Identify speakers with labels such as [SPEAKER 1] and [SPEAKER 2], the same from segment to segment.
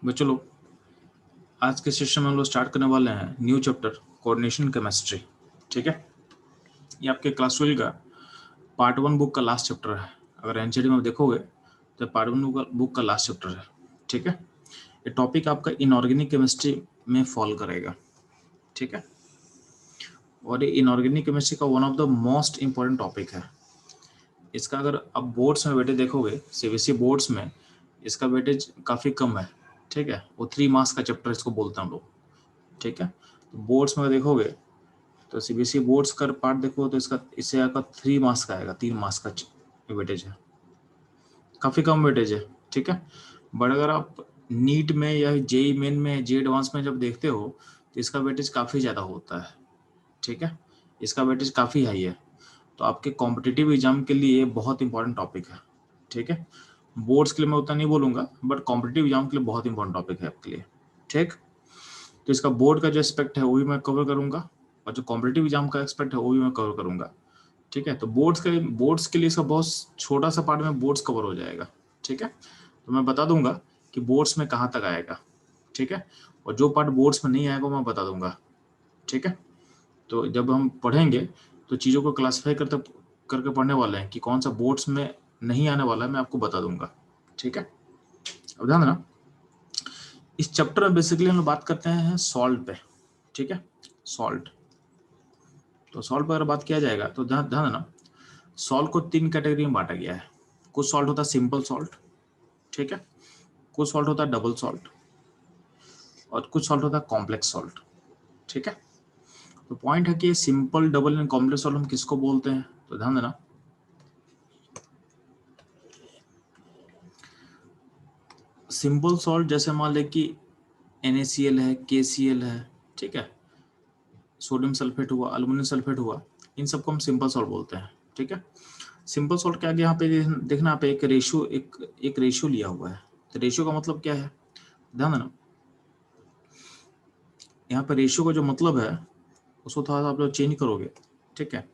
[SPEAKER 1] बच्चों लोग, आज के सेशन में हम लोग स्टार्ट करने वाले हैं न्यू चैप्टर कोऑर्डिनेशन केमिस्ट्री। ठीक है, ये आपके क्लास 12 का पार्ट 1 बुक का लास्ट चैप्टर है। अगर एनसीईआरटी में देखोगे तो पार्ट 1 बुक का लास्ट चैप्टर है। ठीक है, ये टॉपिक आपका इनऑर्गेनिक केमिस्ट्री में फॉल करेगा। ठीक है, और ये इनऑर्गेनिक केमिस्ट्री का one of the most important topic है। इसका अगर आप बोर्ड्स में वेटेज देखोगे, सीबीएसई बोर्ड्स में इसका वेटेज काफ़ी कम है। ठीक है, वो 3 मार्क्स का चैप्टर इसको बोलते हैं हम लोग। ठीक है, तो बोर्ड्स में देखोगे तो सीबीएसई बोर्ड्स का पार्ट देखो तो इससे आपका 3 मार्क्स का आएगा, 3 मार्क्स का वेटेज है, काफ़ी कम वेटेज है। ठीक है, बट अगर आप नीट में या जेई मेन में जे एडवांस में जब देखते हो तो इसका वेटेज काफ़ी ज़्यादा होता है। ठीक है, इसका वेटेज काफ़ी हाई है, तो आपके कॉम्पिटिटिव एग्जाम के लिए बहुत इंपॉर्टेंट टॉपिक है। ठीक है, बोर्ड्स के लिए मैं उतना नहीं बोलूँगा, बट कॉम्पिटिटिव एग्जाम के लिए बहुत इंपॉर्टेंट टॉपिक है आपके लिए। ठीक, तो इसका बोर्ड का जो एस्पेक्ट है वो भी मैं कवर करूँगा, और जो कॉम्पिटिटिव एग्जाम का एस्पेक्ट है वो भी मैं कवर करूँगा। ठीक है, तो बोर्ड्स के लिए इसका बहुत छोटा सा पार्ट में बोर्ड्स कवर हो जाएगा। ठीक है, तो मैं बता दूंगा कि बोर्ड्स में कहाँ तक आएगा। ठीक है, और जो पार्ट बोर्ड्स में नहीं आएगा वो मैं बता दूंगा। ठीक है, तो जब हम पढ़ेंगे तो चीज़ों को क्लासीफाई करके पढ़ने वाले हैं कि कौन सा बोर्ड्स में नहीं आने वाला है, मैं आपको बता दूंगा। ठीक है, अब ध्यान देना, इस चैप्टर में बेसिकली हम लोग बात करते हैं सॉल्ट पे। ठीक है, सॉल्ट, तो सॉल्ट पर अगर बात किया जाएगा तो ध्यान ध्यान देना, सॉल्ट को 3 कैटेगरी में बांटा गया है। कुछ सॉल्ट होता है सिंपल सॉल्ट, ठीक है, कुछ सॉल्ट होता है डबल सॉल्ट, और कुछ सॉल्ट होता है कॉम्प्लेक्स सॉल्ट। ठीक है, तो पॉइंट है कि simple, double and complex salt हम किसको बोलते हैं, तो ध्यान देना, सिंपल सॉल्ट जैसे मान ले कि NaCl है, KCl है, ठीक है, सोडियम सल्फेट हुआ, अल्युमिनियम सल्फेट हुआ, इन सबको हम सिंपल सॉल्ट बोलते हैं। ठीक है, सिंपल सॉल्ट के आगे यहाँ पे देखना, यहाँ पे एक रेशियो लिया हुआ है। तो रेशियो का मतलब क्या है, ध्यान देना, यहाँ पे रेशियो का जो मतलब है उसको थोड़ा सा आप लोग चेंज करोगे। ठीक है,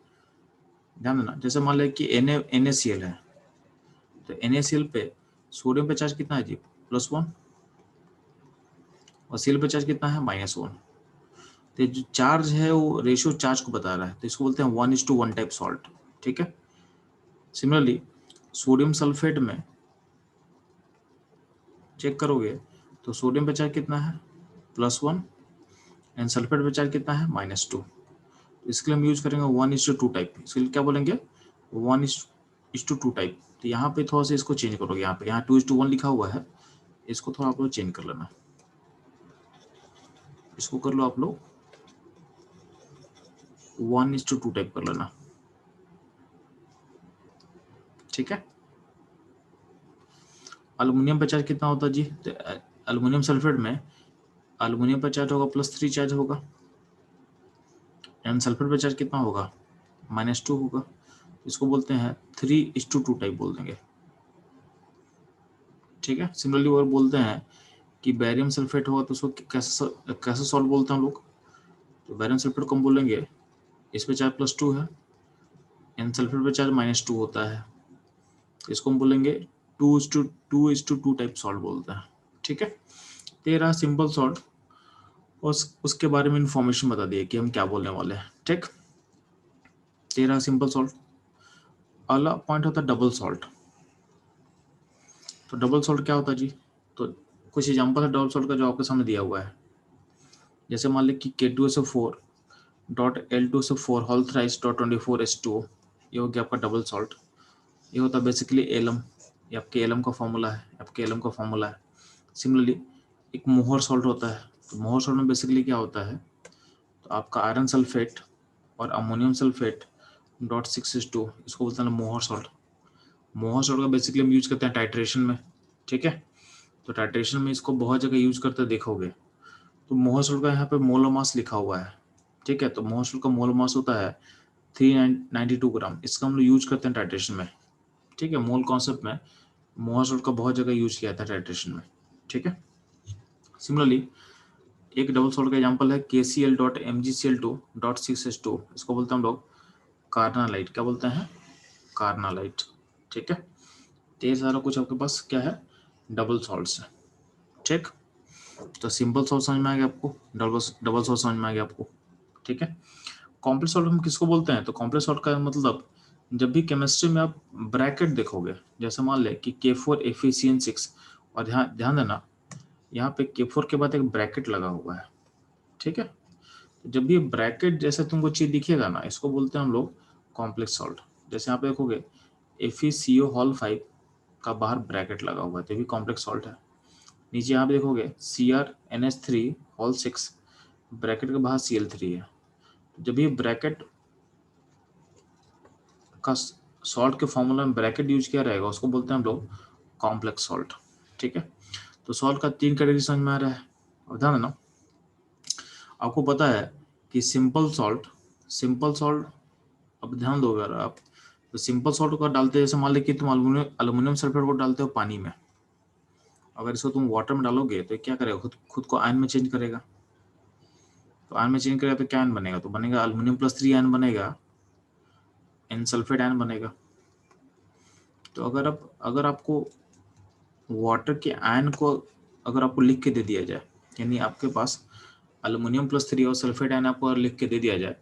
[SPEAKER 1] ध्यान देना, जैसे मान लें कि NaCl है, तो NaCl पे सोडियम पे चार्ज कितना है जी, +1, और Cl पे चार्ज कितना है, -1। तो जो चार्ज है वो रेशियो चार्ज को बता रहा है, तो इसको बोलते हैं 1:1 टाइप सॉल्ट। ठीक है, सिमिलरली सोडियम सल्फेट में चेक करोगे तो सोडियम पे चार्ज कितना है, +1, एंड सल्फेट पे चार्ज कितना है, -2। इसके लिए हम यूज करेंगे 1:2 टाइप। इसके लिए क्या बोलेंगे, 1:2 टाइप। तो यहाँ पे थोड़ा सा इसको चेंज करोगे, यहाँ पे 2:1 लिखा हुआ है, इसको थोड़ा आप लोग चेंज कर लेना, इसको कर लो आप लोग 1:2 टाइप कर लेना। ठीक है, अल्युमिनियम पे चार्ज कितना होता है जी, तो अल्युमिनियम सल्फेट में अल्युमिनियम पे चार्ज होगा +3 चार्ज होगा, एंड सल्फेट पे चार्ज कितना होगा, -2 होगा। इसको बोलते हैं 3:2 टाइप बोल देंगे। ठीक है, सिमिलरली और बोलते हैं कि बैरियम सल्फेट होगा तो उसको कैसे सॉल्ट बोलते हैं हम लोग, तो बैरियम सल्फेट को हम बोलेंगे, इस पे चार्ज +2 है, एंड सल्फेट पे चार्ज -2 होता है, इसको हम बोलेंगे 2:2 टाइप सॉल्ट बोलते हैं। ठीक है, तो ये रहा सिंपल सॉल्ट, उसके बारे में इंफॉर्मेशन बता दिए कि हम क्या बोलने वाले हैं। ठीक, तो ये रहा सिंपल सॉल्ट। अगला पॉइंट होता है डबल सॉल्ट। तो डबल सॉल्ट क्या होता है जी, तो कुछ एग्जांपल है डबल सॉल्ट का जो आपके सामने दिया हुआ है। जैसे मान लें कि K2SO4.L2SO4 होल थ्राइस .24H2O, ये हो गया आपका डबल सॉल्ट। ये होता है बेसिकली एलम, ये आपके एलम का फॉर्मूला है, आपके एलम का फॉर्मूला है। सिमिलरली एक मोहर सॉल्ट होता है, तो मोहर सॉल्ट में बेसिकली क्या होता है, तो आपका आयरन सल्फेट और अमोनियम सल्फेट .6H2, इसको बोलते हैं मोहर सॉल्ट। मोहर सॉल्ट का बेसिकली हम यूज करते हैं टाइट्रेशन में। ठीक है, तो टाइट्रेशन में इसको बहुत जगह यूज करते देखोगे। तो मोहर सॉल्ट का यहाँ पे मोलर मास लिखा हुआ है। ठीक है, तो मोहर सॉल्ट का मोलर मास होता है 392 ग्राम, इसका हम लोग यूज करते हैं टाइट्रेशन में। ठीक है, मोल कॉन्सेप्ट में मोहर सॉल्ट का बहुत जगह यूज किया था टाइट्रेशन में। ठीक है, सिमिलरली एक डबल सॉल्ट का एग्जांपल है KCl.MgCl2.6H2, इसको बोलते हैं हम लोग कार्नालाइट। क्या बोलते हैं, कार्नालाइट। ठीक है, तो ये सारा कुछ आपके पास क्या है, डबल सॉल्ट्स है। ठीक, तो सिंपल सॉल्ट समझ में आ गया आपको, डबल सॉल्ट समझ में आ गया आपको, ठीक है। कॉम्प्लेक्स सॉल्ट हम किसको बोलते हैं? तो कॉम्प्लेक्स सॉल्ट का मतलब जब भी केमिस्ट्री में आप ब्रैकेट देखोगे, जैसे मान ले कि K4FeCN6, और ध्यान ध्यान देना यहाँ पे K4 के बाद एक ब्रैकेट लगा हुआ है, ठीक है। तो जब भी ब्रैकेट जैसे तुमको चीज दिखेगा ना, इसको बोलते हैं हम लोग कॉम्प्लेक्स सॉल्ट। जैसे यहाँ पे देखोगे FeCO5 का बाहर ब्रैकेट लगा हुआ है, तो भी कॉम्प्लेक्स सॉल्ट है। नीचे यहाँ पे देखोगे CrNH3 ब्रैकेट के बाहर Cl3 है। जब ये ब्रैकेट का सॉल्ट के फॉर्मूला में ब्रैकेट यूज किया रहेगा, उसको बोलते हैं हम लोग कॉम्प्लेक्स सॉल्ट, ठीक है। तो सॉल्ट का 3 कैटेगरी समझ में आ रहा है। अब ध्यान देना, आपको पता है कि सिंपल सॉल्ट, अब ध्यान दोगे अगर आप, तो सिंपल सॉल्ट को डालते हैं, जैसे मान लीजिए कि तुम अल्यूमिनियम सल्फेट को डालते हो पानी में, अगर इसको तुम वाटर में डालोगे तो क्या करेगा, खुद को आयन में चेंज करेगा। तो आयन में चेंज करेगा तो क्या आयन बनेगा? तो बनेगा Al+3 आयन बनेगा, एन सल्फेट आयन बनेगा। तो अगर आपको वाटर के आयन को अगर आपको लिख के दे दिया जाए, यानी आपके पास Al+3 और सल्फेट आयन आपको अगर लिख के दे दिया जाए,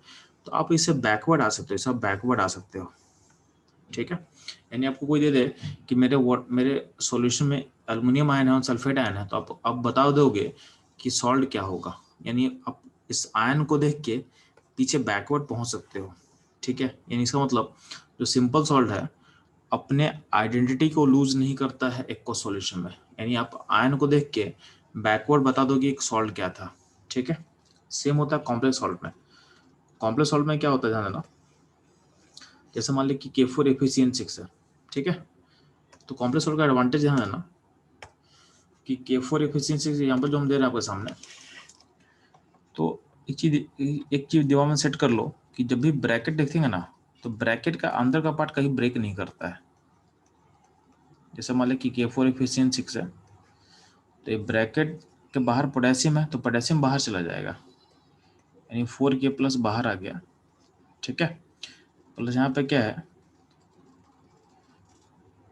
[SPEAKER 1] तो आप इससे बैकवर्ड आ सकते हो, सब बैकवर्ड आ सकते हो, ठीक है। यानी आपको कोई दे दे कि मेरे सॉल्यूशन में एल्युमिनियम आयन है और सल्फेट आयन है, तो आप बता दोगे कि सॉल्ट क्या होगा। यानी आप इस आयन को देख के पीछे बैकवर्ड पहुंच सकते हो, ठीक है। यानी इसका मतलब जो सिंपल सॉल्ट है अपने आइडेंटिटी को लूज नहीं करता है एक्वस सॉल्यूशन में, यानी आप आयन को देख के बैकवर्ड बता दोगे एक सॉल्ट क्या था, ठीक है। सेम होता है कॉम्प्लेक्स सॉल्ट में। कॉम्प्लेक्स सॉल्ट में क्या होता है ध्यान देना, जैसे मान ली कि K4FeCN6 है, ठीक है। तो कॉम्प्लेक्स सॉल्ट का एडवांटेज ध्यान देना कि K4FeCN6 एग्जाम्पल जो हम दे रहे हैं आपके सामने, तो एक चीज दिमाग में सेट कर लो कि जब भी ब्रैकेट देखेंगे ना, तो ब्रैकेट का अंदर का पार्ट कहीं ब्रेक नहीं करता है। जैसे मान ली कि K4FeCN6 है, तो ये ब्रैकेट के बाहर पोटेशियम है, तो पोटेशियम बाहर चला जाएगा, यानी 4K+ बाहर आ गया, ठीक है। प्लस यहाँ पे क्या है,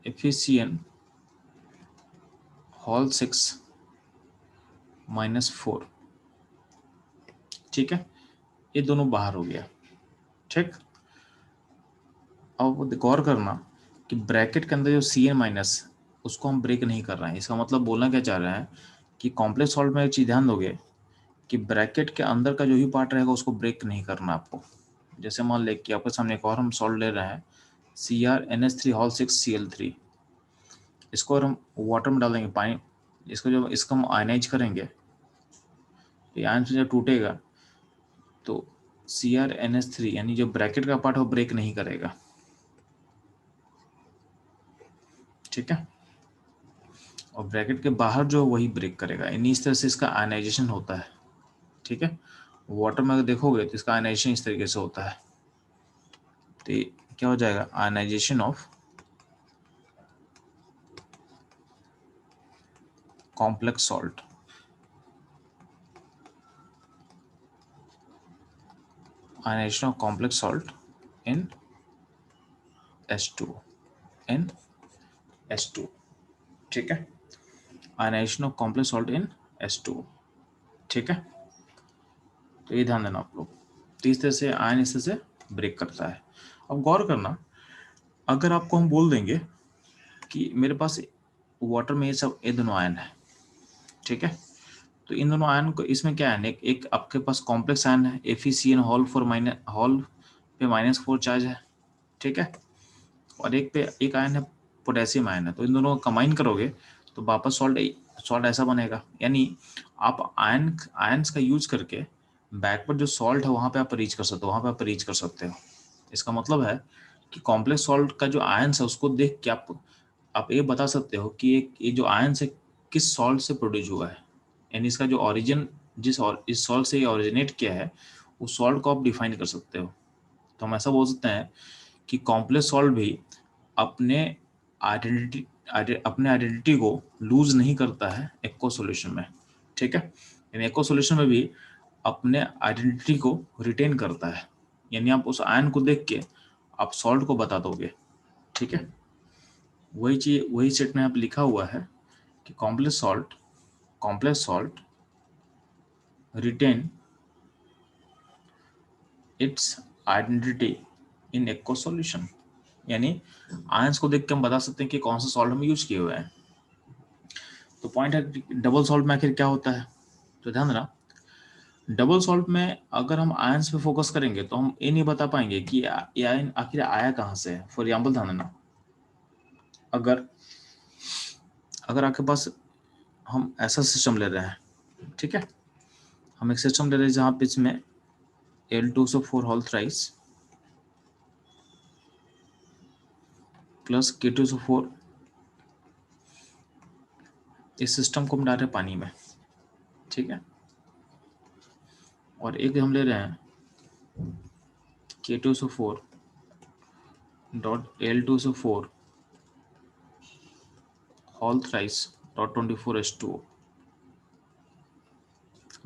[SPEAKER 1] FeCN6-4, ठीक है। ये दोनों बाहर हो गया, ठीक। अब गौर करना कि ब्रैकेट के अंदर जो Cn- उसको हम ब्रेक नहीं कर रहे हैं। इसका मतलब बोलना क्या चाह रहे हैं कि कॉम्प्लेक्स सॉल्ट में एक चीज ध्यान दोगे कि ब्रैकेट के अंदर का जो भी पार्ट रहेगा उसको ब्रेक नहीं करना आपको। जैसे मान ले कि आपके सामने एक और हम सॉल्ट ले रहे हैं CrNH3 Cl3, इसको और हम वाटर में डालेंगे पानी, इसको हम आयनाइज करेंगे, तो आयन से जब टूटेगा तो CrNH3 यानी जो ब्रैकेट का पार्ट है वो ब्रेक नहीं करेगा, ठीक है। और ब्रैकेट के बाहर जो वही ब्रेक करेगा, यानी इस तरह से इसका आयनाइजेशन होता है, ठीक है। वाटर में अगर देखोगे तो इसका आयनाइजेशन इस तरीके से होता है। तो क्या हो जाएगा, ionization of complex salt, ionization of complex salt in H2 in H2, ठीक है। Ionization of complex salt in H2, ठीक है। तो ये ध्यान देना आप लोग। तो इस तरह से आयन इस तरह से ब्रेक करता है। अब गौर करना, अगर आपको हम बोल देंगे कि मेरे पास वाटर में ये दोनों आयन है, ठीक है। तो इन दोनों आयन को, इसमें क्या है, एक आपके पास कॉम्प्लेक्स आयन है FeCN हॉल पे -4 चार्ज है, ठीक है। और एक पे एक आयन है पोटेशियम आयन है, तो इन दोनों को कंबाइन करोगे तो वापस सॉल्ट ऐसा बनेगा। यानी आप आयन्स का यूज करके बैकवर्ड जो सॉल्ट है वहां पे आप रीच कर सकते हो, इसका मतलब है कि कॉम्प्लेक्स सॉल्ट का जो आयन्स है उसको देख के आप ये बता सकते हो कि ये जो आयन्स है किस सॉल्ट से प्रोड्यूस हुआ है, यानी इसका जो ओरिजिन इस सॉल्ट से ओरिजिनेट किया है उस सॉल्ट को आप डिफाइन कर सकते हो। तो हम ऐसा बोल सकते हैं कि कॉम्प्लेक्स सॉल्ट भी अपने आइडेंटिटी को लूज नहीं करता है एक्वा सॉल्यूशन में, ठीक है। यानी एक्वा सॉल्यूशन में भी अपने आइडेंटिटी को रिटेन करता है, यानी आप उस आयन को देख के आप सॉल्ट को बता दोगे, ठीक है। वही सेट में आप लिखा हुआ है कि complex salt retain its identity in aqueous solution, यानी आयंस को देख के हम बता सकते हैं कि कौन सा सॉल्ट हम यूज किए हुए हैं। तो पॉइंट है डबल सॉल्ट में आखिर क्या होता है, तो ध्यान देना डबल सॉल्ट में अगर हम आयंस पे फोकस करेंगे तो हम ये नहीं बता पाएंगे कि ये आयन आखिर आया कहाँ से है। फॉर एग्जाम्पल ध्यान देना, अगर अगर आपके पास हम ऐसा सिस्टम ले रहे हैं, ठीक है, हम एक सिस्टम ले रहे हैं जहाँ पे इसमें Al2SO4 whole thrice plus K2SO4, इस सिस्टम को हम डाल रहे हैं पानी में, ठीक है, और एक हम ले रहे हैं K2SO4 dot Al2SO4 whole thrice dot 24H2O,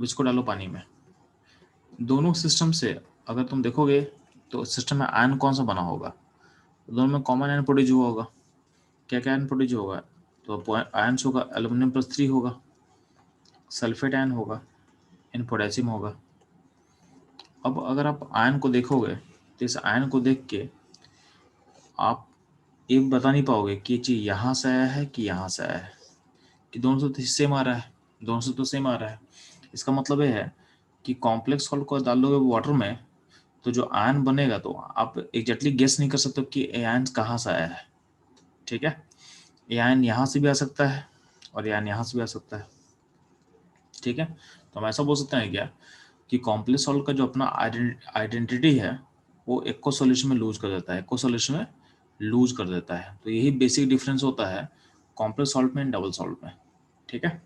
[SPEAKER 1] इसको डालो पानी में। दोनों सिस्टम से अगर तुम देखोगे तो सिस्टम में आयन कौन सा बना होगा, दोनों में कॉमन आयन प्रोड्यूस हुआ होगा। क्या क्या आयन प्रोड्यूस होगा, तो आयन होगा एल्यूमिनियम +3 होगा, सल्फेट आयन होगा, इन पोटेशियम होगा। अब अगर आप आयन को देखोगे तो इस आयन को देख के आप ये बता नहीं पाओगे कि ये चीज़ यहाँ से आया है कि यहाँ से आया है, कि दोनों से तो सेम आ रहा है, दोनों से तो सेम आ रहा है। इसका मतलब ये है कि कॉम्प्लेक्स सॉल्ट को डाल दोगे वाटर में तो जो आयन बनेगा तो आप एग्जैक्टली गेस नहीं कर सकते कि ये आयन कहाँ से आया है, ठीक है। ये आयन यहाँ से भी आ सकता है और ये आयन यहाँ से भी आ सकता है, ठीक है। तो हम ऐसा बोल सकते हैं क्या कि कॉम्प्लेक्स सॉल्ट का जो अपना आइडेंटिटी है वो एक्व सॉल्यूशन में लूज कर देता है, एक्व सॉल्यूशन में लूज कर देता है। तो यही बेसिक डिफरेंस होता है कॉम्प्लेक्स सॉल्ट में डबल सॉल्ट में, ठीक है।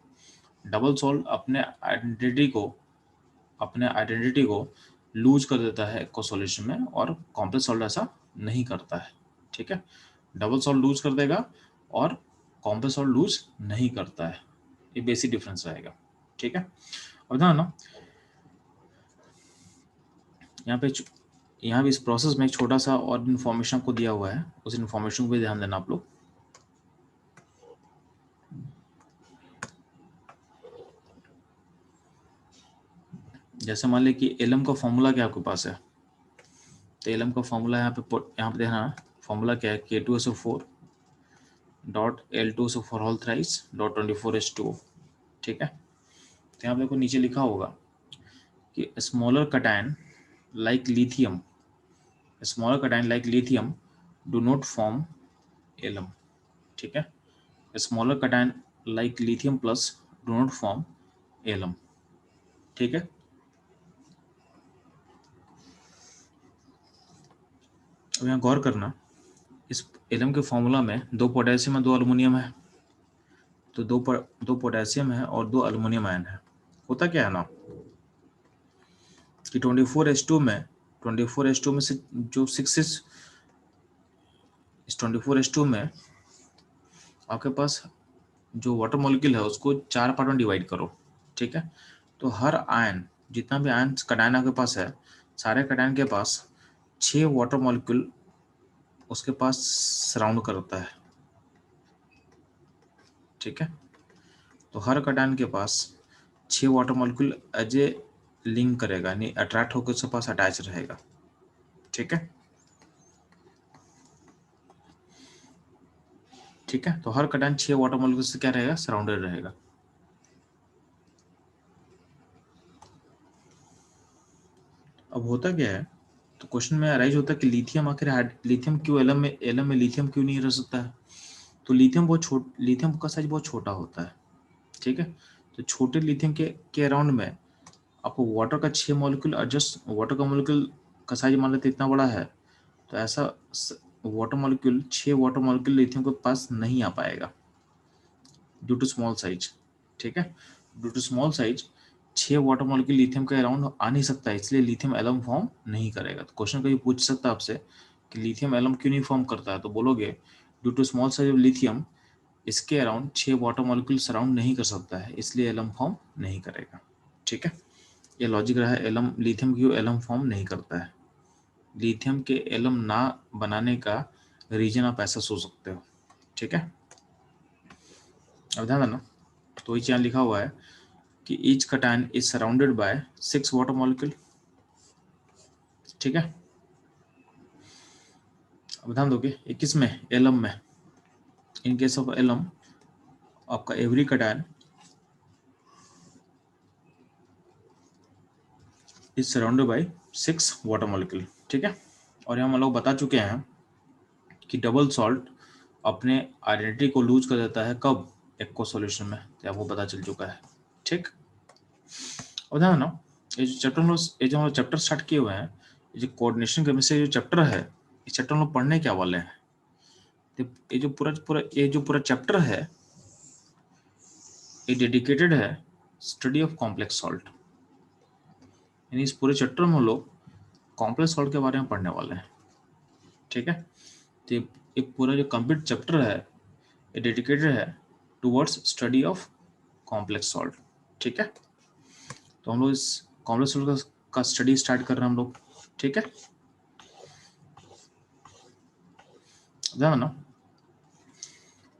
[SPEAKER 1] डबल सॉल्ट अपने आइडेंटिटी को लूज कर देता है एक्व सॉल्यूशन में, और कॉम्प्लेक्स सॉल्ट ऐसा नहीं करता है, ठीक है। डबल सॉल्ट लूज कर देगा और कॉम्प्लेक्स सॉल्ट लूज नहीं करता है, ये बेसिक डिफरेंस रहेगा, ठीक है। अब ध्यान ना यहाँ पे इस प्रोसेस में एक छोटा सा और इन्फॉर्मेशन को दिया हुआ है, उस इन्फॉर्मेशन को भी ध्यान देना आप लोग। जैसे मान ली कि एलएम का फॉर्मूला क्या आपके पास है, तो एलएम का फॉर्मूला यहाँ पे देखना, फॉर्मूला क्या है K2SO4 dot Al2SO4 whole thrice dot 24H2O, ठीक है। तो यहाँ पे देखो नीचे लिखा होगा कि smaller cation like lithium do not form alum, ठीक है। Smaller cation like lithium plus do not form alum, ठीक है। अब यहाँ गौर करना, इस एलम के फॉर्मूला में 2 पोटेशियम है 2 अल्युमिनियम है, तो दो पोटेशियम है और 2 अल्युमिनियम आयन है। होता क्या है ना कि 24H2 में से जो 6 इस 24H2 में आपके पास जो वाटर मॉलिक्यूल है उसको 4 पार्ट में डिवाइड करो, ठीक है। तो हर आयन, जितना भी आयन कटायन आपके पास है, सारे कटायन के पास 6 वाटर मॉलिक्यूल उसके पास सराउंड करता है, ठीक है। तो हर कटायन के पास 6 water molecule as a link करेगा, यानी अट्रैक्ट होकर उसके पास अटैच रहेगा, ठीक है। ठीक है, तो हर कटायन 6 वाटर मॉलिक्यूल से क्या रहेगा, सराउंडेड रहेगा। अब होता क्या है, तो क्वेश्चन में अराइज होता है कि लिथियम क्यों एलम में लिथियम क्यों नहीं रह सकता है। तो लिथियम का साइज बहुत छोटा होता है, ठीक है। तो छोटे लिथियम के अराउंड में आपको वाटर का 6 मॉलिक्यूल एडजस्ट, वाटर का मॉलिक्यूल का साइज मान लेते इतना बड़ा है, तो ऐसा water molecule 6 water molecule lithium के पास नहीं आ पाएगा ड्यू टू स्मॉल साइज, ठीक है। Due to small size 6 water molecule lithium के अराउंड आ नहीं सकता, इसलिए लिथियम एलम फॉर्म नहीं करेगा। तो क्वेश्चन कभी पूछ सकता है आपसे कि लिथियम एलम क्यों नहीं फॉर्म करता है, तो बोलोगे due to small size of lithium इसके अराउंड 6 वाटर मॉलिक्यूल सराउंड नहीं कर सकता है, इसलिए एलम फॉर्म नहीं करेगा, ठीक है। ये लॉजिक रहा है एलम, लिथियम क्यों एलम फॉर्म नहीं करता है। लिथियम के एलम ना बनाने का रीजन आप ऐसा सोच सकते हो, ठीक है। अब ध्यान देना, तो ये यहाँ लिखा हुआ है कि each cation is surrounded by 6 water molecule. ठीक है, अब ध्यान दोगे 21 में एलम में, इन केस ऑफ एलम आपका every cation is surrounded by 6 water molecule. ठीक है, और हम लोग बता चुके हैं कि डबल सॉल्ट अपने आइडेंटिटी को लूज कर देता है कब, एक्वा सॉल्यूशन में, तो आपको पता चल चुका है। ठीक, और ध्यान ना ये जो हम चैप्टर स्टार्ट किए हुए हैं, ये जो कोऑर्डिनेशन केमिस्ट्री जो चैप्टर है, इस चैप्टर में पढ़ने क्या वाले हैं, तो ये जो पूरा चैप्टर है ये डेडिकेटेड है स्टडी ऑफ कॉम्प्लेक्स सॉल्ट। यानी इस पूरे चैप्टर में हम लोग कॉम्प्लेक्स सॉल्ट के बारे में पढ़ने वाले हैं। ठीक है, तो ये पूरा जो कंप्लीट चैप्टर है ये डेडिकेटेड है towards study of complex salt. ठीक है, तो हम लोग इस कॉम्प्लेक्स सॉल्ट का स्टडी स्टार्ट कर रहे हैं हम लोग। ठीक है, ध्यान ना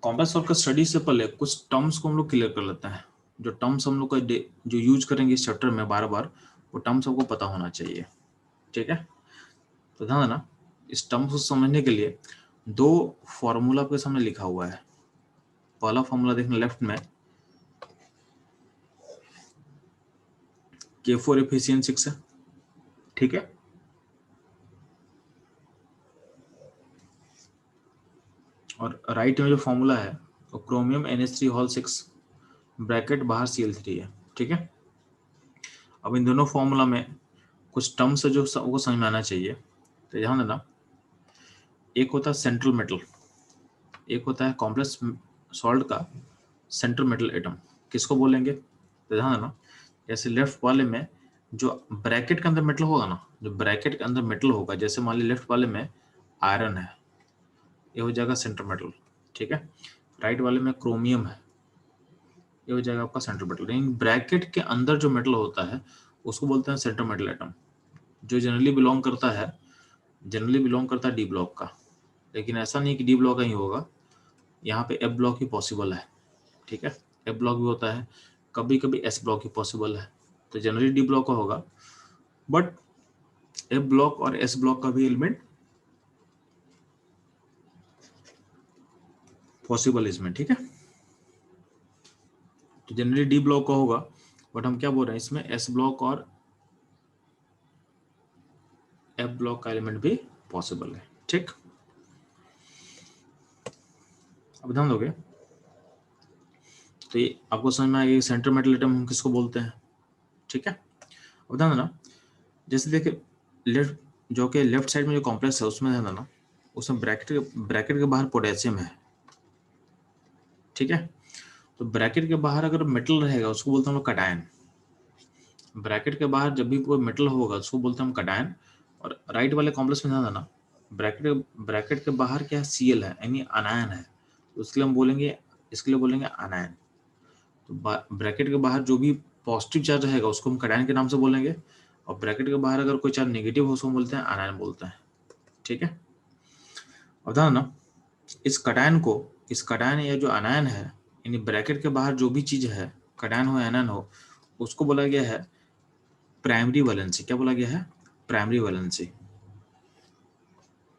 [SPEAKER 1] कॉम्प्लेक्स सॉल्ट का स्टडी से पहले कुछ टर्म्स को हम लोग क्लियर कर लेते हैं। जो टर्म्स हम लोग का जो यूज करेंगे इस चैप्टर में बार बार, वो टर्म्स आपको पता होना चाहिए। ठीक है, तो ध्यान देना इस टर्म्स को समझने के लिए दो फॉर्मूला आपके सामने लिखा हुआ है। पहला फॉर्मूला देखना लेफ्ट में, K4FeCN6 है। ठीक है, और राइट में जो फॉर्मूला है वो क्रोमियम NH3 ब्रैकेट बाहर Cl3 है। ठीक है, अब इन दोनों फॉर्मूला में कुछ टर्म्स है जो वो समझ में आना चाहिए। तो ध्यान देना, एक होता है सेंट्रल मेटल, एक होता है कॉम्प्लेक्स सॉल्ट का सेंट्रल मेटल एटम। किसको बोलेंगे, तो ध्यान देना जैसे लेफ्ट वाले में जो ब्रैकेट के अंदर मेटल होगा ना, जो ब्रैकेट के अंदर मेटल होगा, जैसे मान ली लेफ्ट वाले में आयरन है, ये हो जाएगा सेंट्रल मेटल। ठीक है, राइट वाले में क्रोमियम है, ये हो जाएगा आपका सेंट्रल मेटल। लेकिन ब्रैकेट के अंदर जो मेटल होता है उसको बोलते हैं सेंट्रल मेटल एटम, जो जनरली बिलोंग करता है डी ब्लॉक का। लेकिन ऐसा नहीं कि डी ब्लॉक का ही होगा, यहाँ पे एफ ब्लॉक ही पॉसिबल है। ठीक है, एफ ब्लॉक भी होता है, कभी कभी एस ब्लॉक ही पॉसिबल है, तो जनरली डी ब्लॉक का होगा, बट एफ ब्लॉक और एस ब्लॉक का भी एलिमेंट पॉसिबल इसमें। ठीक है, तो जनरली डी ब्लॉक का होगा, बट हम क्या बोल रहे हैं इसमें एस ब्लॉक और एफ ब्लॉक का एलिमेंट भी पॉसिबल है। ठीक, अब ध्यान दोगे तो ये आपको समझ में आएगा सेंट्रल मेटल एटम हम किसको बोलते हैं। ठीक है, अब ध्यान देना जैसे देखिए लेफ्ट जो कि लेफ्ट साइड में जो कॉम्प्लेक्स है उसमें ध्यान देना, उसमें ब्रैकेट के बाहर पोटेशियम है। ठीक है, तो ब्रैकेट के बाहर अगर मेटल रहेगा उसको बोलते हैं हम लोग कटायन। ब्रैकेट के बाहर जब भी कोई मेटल होगा उसको बोलते हैं हम कटायन। और राइट वाले कॉम्प्लेक्स में ध्यान देना ब्रैकेट के बाहर क्या है, Cl है, यानी अनायन है, उसके लिए हम बोलेंगे, इसके लिए बोलेंगे अनायन। तो ब्रैकेट के बाहर जो भी पॉजिटिव चार्ज रहेगा उसको हम कटायन के नाम से बोलेंगे, और ब्रैकेट के बाहर अगर कोई चार्ज नेगेटिव हो उसको बोलते हैं अनायन बोलते हैं। ठीक है, अब ध्यान ना इस कटायन या जो अनायन है, यानी ब्रैकेट के बाहर जो भी चीज है कटायन हो या अनायन हो, उसको बोला गया है प्राइमरी वैलेंसी। क्या बोला गया है, प्राइमरी वैलेंसी।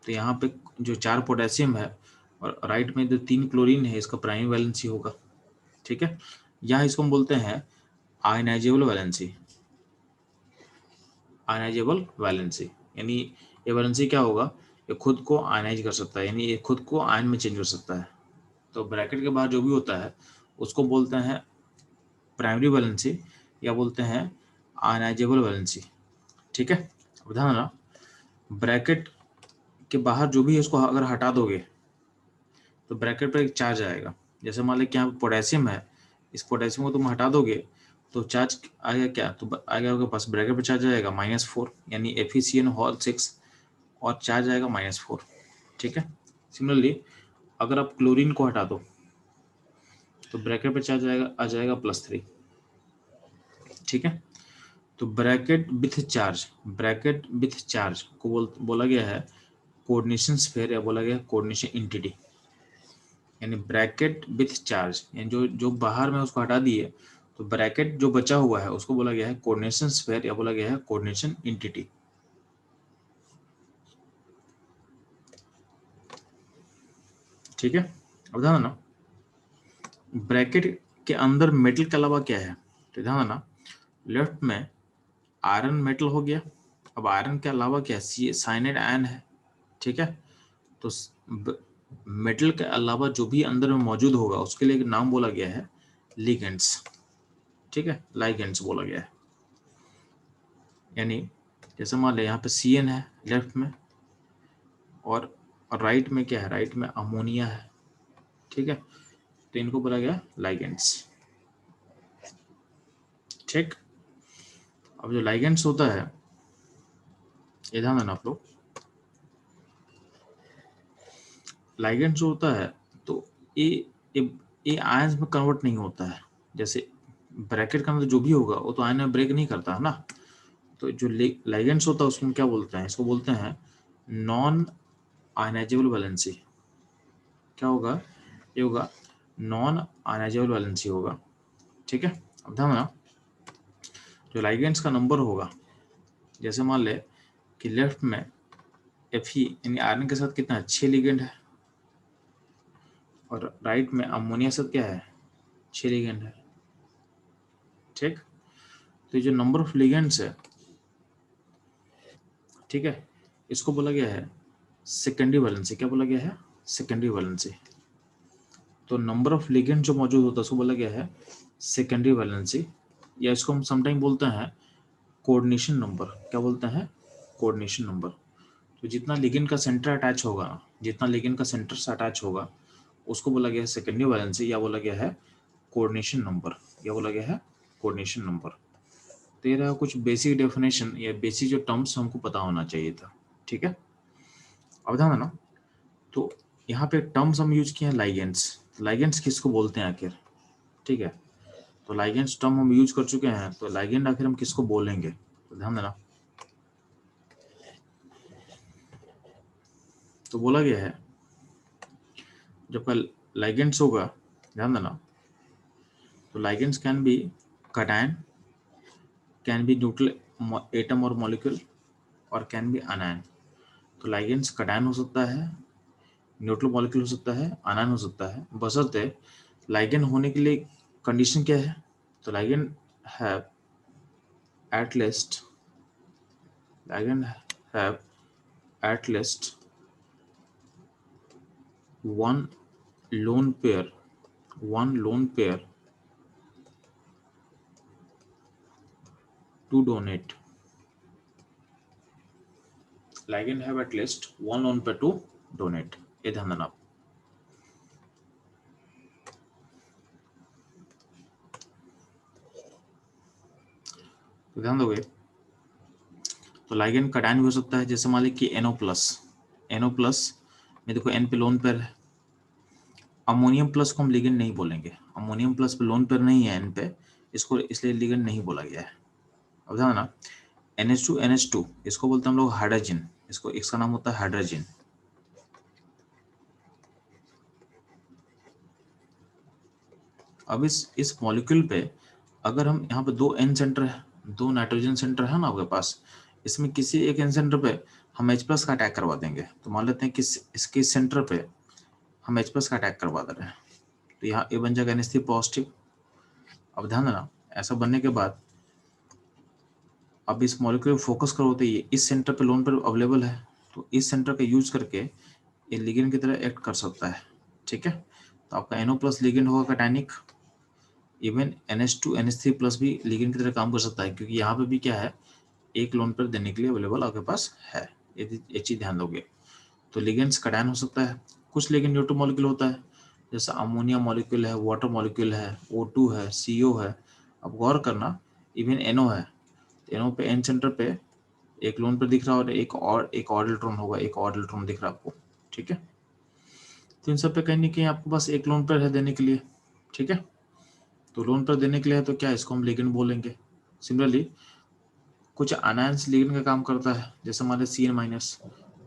[SPEAKER 1] तो यहाँ पे जो 4 पोटेशियम है और राइट में जो 3 क्लोरीन है इसका प्राइमरी वैलेंसी होगा। ठीक है, यहाँ इसको हम बोलते हैं आयनाइजेबल वैलेंसी। आयनाइजेबल वैलेंसी यानी ये वैलेंसी क्या होगा, ये खुद को आयनाइज कर सकता है, यानी ये खुद को आयन में चेंज कर सकता है। तो ब्रैकेट के बाहर जो भी होता है उसको बोलते हैं प्राइमरी वैलेंसी या बोलते हैं आयनाइजेबल वैलेंसी। ठीक है, अब ध्यान रखना ब्रैकेट के बाहर जो भी है उसको अगर हटा दोगे तो ब्रैकेट पर एक चार्ज आएगा। जैसे मान लो कि यहाँ पोटेशियम है, इस पोटेशियम को तुम हटा दोगे तो चार्ज आएगा क्या, तो आएगा आपके पास ब्रैकेट पर चार्ज आएगा -4, यानी FeCN6 और चार्ज आएगा -4। ठीक है, सिमिलरली अगर आप क्लोरीन को हटा दो तो ब्रैकेट पर चार्ज आ जाएगा +3। ठीक है, तो ब्रैकेट विथ चार्ज को बोला गया है कोऑर्डिनेशन स्फीयर या बोला गया कोऑर्डिनेशन एंटिटी। यानी ब्रैकेट विथ चार्ज यानी जो बाहर में उसको हटा दिए तो ब्रैकेट जो बचा हुआ है उसको बोला गया है कोऑर्डिनेशन स्फीयर या बोला गया है कोऑर्डिनेशन एंटिटी। ठीक है, अब ध्यान देना ब्रैकेट के अंदर मेटल के अलावा क्या है, तो ध्यान देना लेफ्ट में आयरन मेटल हो गया, अब आयरन के अलावा क्या है, साइनाइड आयन है। ठीक है, तो मेटल के अलावा जो भी अंदर में मौजूद होगा उसके लिए एक नाम बोला गया है लिगेंड्स। ठीक है, लाइगेंड्स बोला गया है। यानी जैसे मान ले यहाँ पे CN है लेफ्ट में और राइट में क्या है, राइट में अमोनिया है। ठीक है, तो इनको बोला गया लाइगेंड्स। ठीक, अब जो लाइगेंड्स होता है ये ध्यान देना आप लोग, लाइगेंड जो होता है तो ये आयंस में कन्वर्ट नहीं होता है। जैसे ब्रैकेट का अंदर जो भी होगा वो तो आयन में ब्रेक नहीं करता है ना। तो जो लाइगेंड्स होता है उसको हम क्या बोलते हैं, इसको बोलते हैं नॉन आयनाइजेबल वैलेंसी। क्या होगा, ये होगा नॉन आयनाइजेबल वैलेंसी होगा। ठीक है, अब ध्यान देना जो लाइगेंड्स का नंबर होगा, जैसे मान ले कि लेफ्ट में Fe यानी आयरन के साथ कितना है, 6 लिगेंड है और राइट में अमोनिया साथ क्या है, 6 लिगेंड है। ठीक, तो ये जो नंबर ऑफ लिगेंड्स है, ठीक है, इसको बोला गया है सेकेंडरी वैलेंसी। क्या बोला गया है, सेकेंडरी वैलेंसी। तो नंबर ऑफ लिगेंड जो मौजूद होता है उसको बोला गया है सेकेंडरी वैलेंसी, या इसको हम समटाइम बोलते हैं कोऑर्डिनेशन नंबर। क्या बोलते हैं, कोऑर्डिनेशन नंबर। तो जितना लिगेंड का सेंटर अटैच होगा, जितना लिगेंड का सेंटर से अटैच होगा उसको बोला गया है सेकेंडरी वैलेंसी, या बोला गया है कोऑर्डिनेशन नंबर, या बोला गया है कोऑर्डिनेशन नंबर। तो ये रहा कुछ बेसिक डेफिनेशन या बेसिक जो टर्म्स हमको पता होना चाहिए था। ठीक है, अब ध्यान देना तो यहाँ पे टर्म्स हम यूज किए हैं लाइगेंड्स। लाइगेंड्स किसको बोलते हैं आखिर, ठीक है, तो लाइगेंड्स टर्म हम यूज कर चुके हैं, तो लाइगेंड आखिर हम किसको बोलेंगे, तो ध्यान देना तो बोला गया है जब का लाइगेंड्स होगा, ध्यान देना तो ligands can be cation, can be neutral atom और मॉलिक्यूल, और कैन बी अनायन। तो लाइगेंड्स कटायन हो सकता है, न्यूट्रल मॉलिक्यूल हो सकता है, आयन हो सकता है, बशर्ते लाइगेंड होने के लिए कंडीशन क्या है, तो ligand have at least ligand have at least one lone pair to donate. Ligand have at least one lone pair to donate. ये ध्यान देना आप। तो ध्यान दोगे तो लाइगेंड कटायन भी हो सकता है, जैसे मान ली कि NO+ में देखो N पे लोन पेयर है। अमोनियम प्लस को हम लिगेंड नहीं बोलेंगे, अमोनियम प्लस पे लोन पेयर नहीं है N पे, इसको इसलिए लिगेंड नहीं बोला गया है। अब ध्यान देना NH2 इसको बोलते हैं हम लोग हाइड्रोजन, इसको इसका नाम होता है हाइड्रोजन। अब इस मॉलिक्यूल पे अगर हम यहाँ पे 2 N सेंटर है, 2 नाइट्रोजन सेंटर है ना आपके पास, इसमें किसी एक N सेंटर पे हम H+ का अटैक करवा देंगे। तो मान लेते हैं कि इसके सेंटर पे हम H+ का अटैक करवा दे रहे हैं, तो यहाँ ए बन जाएगा NH3 पॉजिटिव। अब ध्यान देना ऐसा बनने के बाद अब इस मॉलिक्यूल फोकस करो तो ये इस सेंटर पे लोन पर अवेलेबल है, तो इस सेंटर का यूज करके ये लिगेंड की तरह एक्ट कर सकता है। ठीक है, तो आपका NO+ लिगेंड होगा कटायनिक, इवन NH2 NH3+ भी लिगेंड की तरह काम कर सकता है, क्योंकि यहाँ पे भी क्या है, एक लोन पर देने के लिए अवेलेबल आपके पास है। यदि ये चीज ध्यान दोगे तो लिगेंड्स कटायन हो सकता है। कुछ लिगेंड न्यूट्रल मॉलिक्यूल होता है, जैसे अमोनिया मॉलिक्यूल है, वाटर मॉलिक्यूल है, O2 है, CO है। अब गौर करना इवन NO है, NO पे N सेंटर पे एक लोन पर दिख रहा है और एक और इलेक्ट्रॉन होगा, एक और इलेक्ट्रॉन दिख रहा है आपको। ठीक है, तो इन सब पे कहीं ना कहीं आपके पास एक लोन पर है देने के लिए। ठीक है, तो लोन पर देने के लिए है तो क्या इसको हम लिगेंड बोलेंगे। सिमिलरली कुछ अनायंस लिगेंड का काम करता है, जैसे हमारे CN-,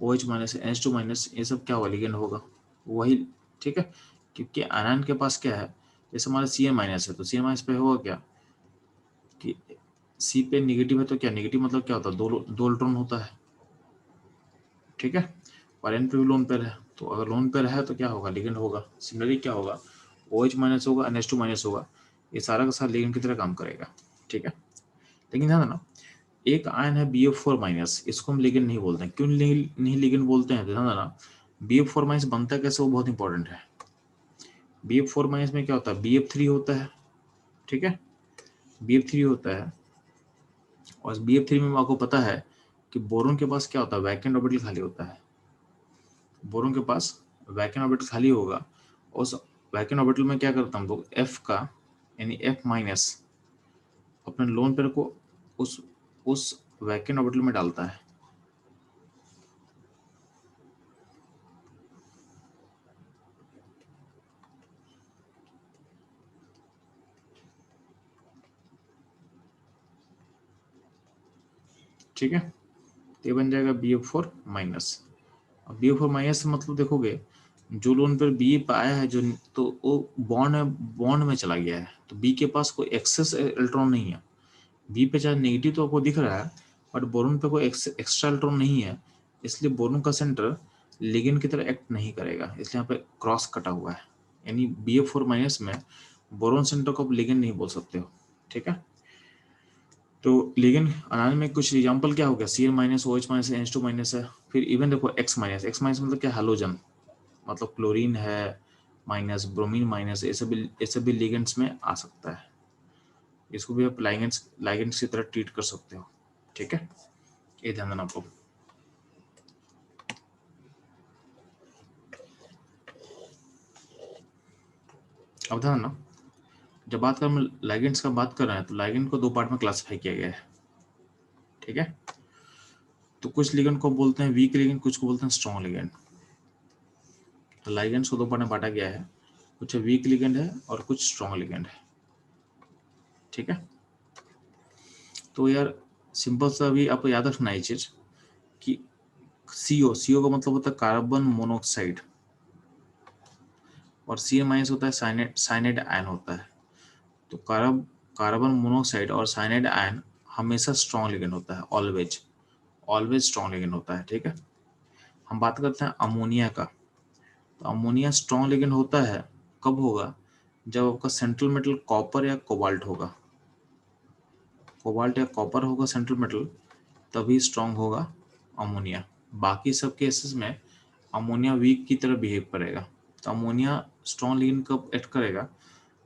[SPEAKER 1] OH-, NH2-, ये सब क्या होगा, लिगेंड होगा वही। ठीक है, क्योंकि आयन के पास क्या है, जैसे हमारे CN- है तो CN- पे होगा क्या, सी पे नेगेटिव है तो क्या नेगेटिव मतलब क्या होता है, दो इलेक्ट्रॉन होता है, ठीक है। और एन पे भी लोन पेयर है, तो अगर लोन पेयर है तो क्या होगा, लिगेंड होगा। सिमिलरली क्या होगा, OH माइनस होगा, NH2 माइनस होगा, ये सारा का सारा लिगेंड की तरह काम करेगा, ठीक है। लेकिन ध्यान देना, एक आयन है BF4 माइनस, इसको हम लिगेंड नहीं बोलते हैं। क्यों नहीं लिगेंड बोलते हैं, ध्यान देना, BF4 माइनस बनता कैसे वो बहुत इंपॉर्टेंट है। BF4 माइनस में क्या होता है, BF3 होता है, ठीक है, BF3 होता है। और BF3 में आपको पता है कि बोरोन के पास क्या होता है, वैकेंट ऑर्बिटल खाली होता है। बोरोन के पास वैकेंट ऑर्बिटल खाली होगा, उस वैकेंट ऑर्बिटल में क्या करता हम लोग, F का यानी F माइनस अपने लोन पेयर को उस वैकेंट ऑर्बिटल में डालता है। ठीक है, तो ये बन जाएगा BF4 माइनस। अब BF4 माइनस मतलब देखोगे, जो लोन पर बी पे आया है, जो तो वो बॉन्ड में चला गया है, तो बी के पास कोई एक्सेस इलेक्ट्रॉन नहीं है। बी पे चाहे नेगेटिव तो आपको दिख रहा है, बट बोरोन पे कोई एक्स्ट्रा इलेक्ट्रॉन नहीं है, इसलिए बोरोन का सेंटर लिगेंड की तरह एक्ट नहीं करेगा, इसलिए यहाँ पे क्रॉस कटा हुआ है। यानी BF4 माइनस में बोरोन सेंटर को आप लिगेंड नहीं बोल सकते हो, ठीक है। तो लिगेंड अनायन में कुछ एग्जांपल क्या हो गया, Cl minus, OH minus, NH2 minus है। फिर इवन देखो X माइनस मतलब क्या, हैलोजन, मतलब क्लोरीन है माइनस, ब्रोमीन माइनस, ये सब भी लिगेंड्स में आ सकता है। इसको भी आप लाइगेंड्स की तरह ट्रीट कर सकते हो, ठीक है, ये ध्यान देना आपको। अब ध्यान देना, जब बात कर हम लाइगेंड्स का बात कर रहे हैं, तो लाइगेंड को दो पार्ट में क्लासिफाई किया गया है, ठीक है। तो कुछ लिगेंड को बोलते हैं वीक लिगेंड, कुछ को बोलते हैं स्ट्रॉन्ग लिगेंड। तो लाइगेंड्स को दो पार्ट में बांटा गया है, कुछ वीक लिगेंड है और कुछ स्ट्रॉन्ग लिगेंड है, ठीक है। तो यार सिंपल सा भी आपको याद रखना है चीज कि CO का मतलब होता है कार्बन मोनोऑक्साइड, और Cl माइनस होता है साइनाइड आयन होता है। तो कार्बन मोनोऑक्साइड और साइनाइड आयन हमेशा स्ट्रॉन्ग लिगेंड होता है, ऑलवेज स्ट्रॉन्ग लिगेंड होता है, ठीक है। हम बात करते हैं अमोनिया का, तो अमोनिया स्ट्रॉन्ग लिगेंड होता है, कब होगा, जब आपका सेंट्रल मेटल कॉपर या कोबाल्ट होगा, कोबाल्ट या कॉपर होगा सेंट्रल मेटल, तभी स्ट्रॉन्ग होगा अमोनिया। बाकी सब केसेस में अमोनिया वीक की तरह बिहेव करेगा। तो अमोनिया स्ट्रॉन्ग लिगेंड कब एक्ट करेगा,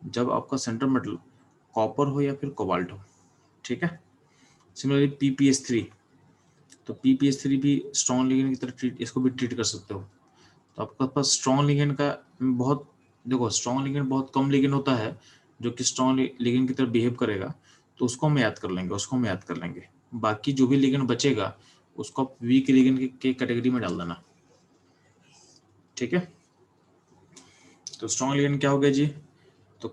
[SPEAKER 1] जब आपका सेंट्रल मेटल कॉपर हो या फिर कोबाल्ट हो, ठीक है। सिमिलरली PPS3, तो PPS3 भी स्ट्रॉन्ग लिगेंड की तरह इसको भी ट्रीट कर सकते हो। तो आपके पास स्ट्रॉन्ग लिगेंड का बहुत, देखो स्ट्रॉन्ग लिगेंड बहुत कम लिगेंड होता है जो कि स्ट्रॉन्ग लिगेंड की तरह बिहेव करेगा, तो उसको हम याद कर लेंगे, बाकी जो भी लिगेंड बचेगा उसको आप वीक लिगेंड के कैटेगरी में डाल देना, ठीक है। तो स्ट्रॉन्ग लिगेंड क्या हो गया जी, तो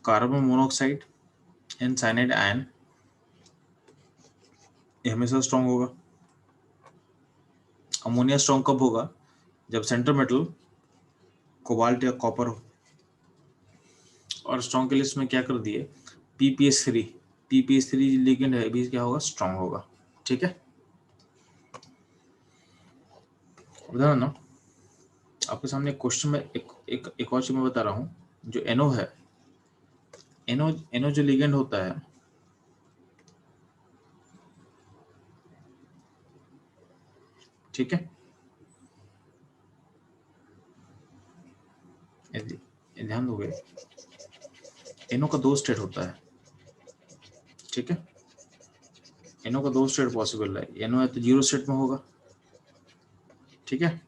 [SPEAKER 1] carbon monoxide and cyanide ion ये हमेशा स्ट्रॉन्ग होगा। अमोनिया स्ट्रॉन्ग कब होगा, जब सेंट्रल मेटल कोबाल्ट या कॉपर हो। और स्ट्रॉन्ग के लिस्ट में क्या कर दिए, PPS3 लिगेंड है भी क्या होगा, स्ट्रॉन्ग होगा, ठीक है। उदाहरण ना, आपके सामने क्वेश्चन में एक और चीज मैं बता रहा हूँ, जो NO है, NO जो लिगेंड होता है, ठीक है, ध्यान दोगे, NO का दो स्टेट होता है, ठीक है। NO का दो स्टेट पॉसिबल है, NO या तो जीरो स्टेट में होगा, ठीक है,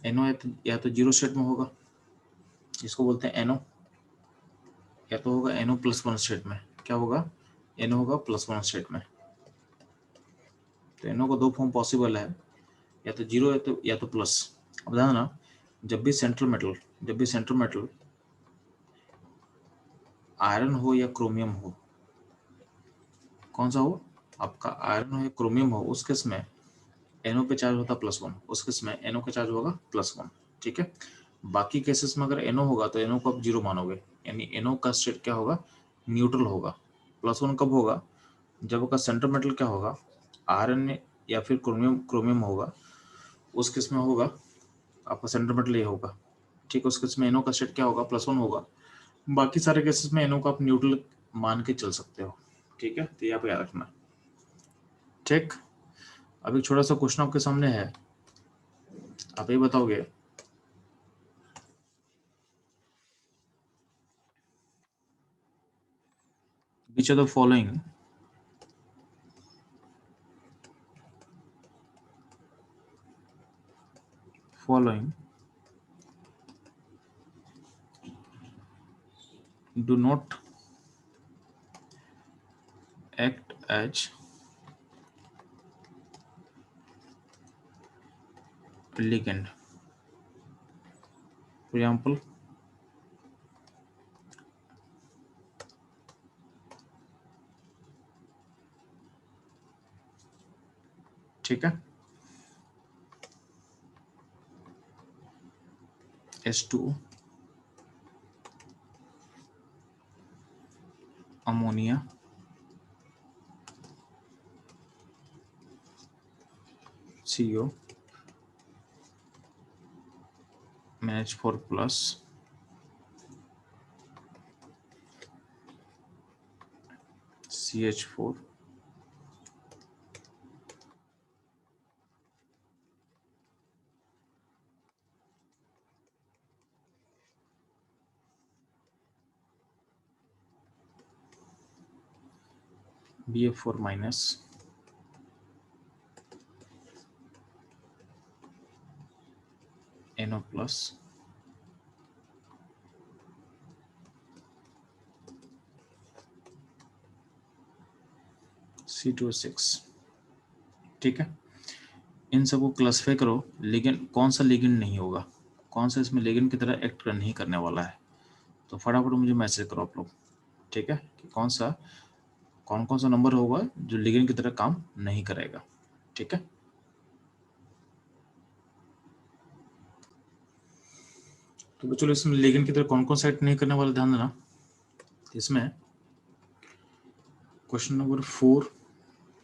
[SPEAKER 1] NO या तो जीरो स्टेट में होगा, इसको बोलते हैं NO, या तो होगा NO+1 स्टेट में, क्या होगा, NO होगा +1 स्टेट में। तो NO का दो फॉर्म पॉसिबल है, या तो जीरो या तो प्लस। अब ध्यान ना, जब भी सेंट्रल मेटल आयरन हो या क्रोमियम हो, कौन सा हो, आपका आयरन हो या क्रोमियम हो, उस केस में NO पे चार्ज होता +1, उस केस में NO का चार्ज होगा +1, ठीक है। बाकी केसेस में अगर NO होगा तो NO को आप 0 मानोगे, यानी NO का स्टेट क्या होगा, न्यूट्रल होगा। +1 कब होगा, जब आपका सेंट्रल मेटल क्या होगा, आयरन या फिर क्रोमियम होगा, उस केस में होगा आपका सेंट्रल मेटल ये होगा, ठीक है। उस केस में NO का स्टेट क्या होगा, +1 होगा। बाकी सारे केसेस में NO को आप न्यूट्रल मान के चल सकते हो, ठीक है। तो ये आप याद रखना, ठीक। अभी छोटा सा क्वेश्चन आपके सामने है, आप ये बताओगे which of the following do not act as ligand, for example ठीक है, H2O, ammonia, CO, NH4 plus, CH4, BF4 minus, NO plus, C2H6, ठीक है। इन सबको क्लासिफाई करो, लिगेंड कौन सा लिगेंड नहीं होगा, कौन सा इसमें लिगेंड की तरह एक्ट नहीं करने वाला है। तो फटाफट मुझे मैसेज करो आप लोग, ठीक है, कि कौन कौन सा नंबर होगा जो लिगेंड की तरह काम नहीं करेगा, ठीक है। तो चलो इसमें लिगेंड की तरह कौन कौन सा एक्ट नहीं करने वाला ध्यान देना। इसमें question number 4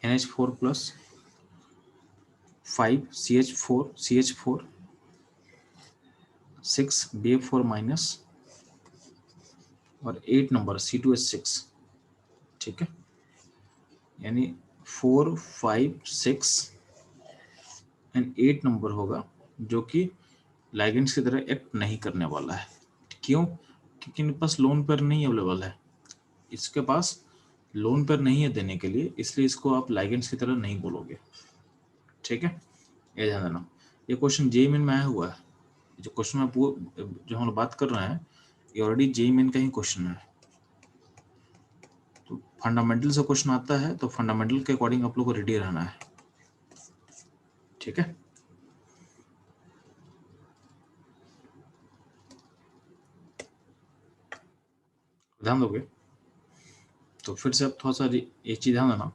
[SPEAKER 1] NH4 plus, 5 CH4 6 BF4 minus और 8 नंबर C2H6, ठीक है। यानी 4 5 6 एंड 8 नंबर होगा जो कि लाइगेंड्स की तरह एक्ट नहीं करने वाला है। क्यों? क्योंकि इनके पास लोन पेयर नहीं अवेलेबल है, इसके पास लोन पेयर नहीं है देने के लिए, इसलिए इसको आप लाइगेंड्स की तरह नहीं बोलोगे, ठीक है। ये ध्यान देना, ये क्वेश्चन जेईई मेन में आया हुआ है। जो क्वेश्चन में जो हम लोग बात कर रहे हैं ये ऑलरेडी जेईई मेन का ही क्वेश्चन है। तो फंडामेंटल से क्वेश्चन आता है तो फंडामेंटल के अकॉर्डिंग आप लोग को रेडी रहना है, ठीक है। ध्यान दोगे तो फिर से अब थोड़ा सा एक चीज ध्यान देना,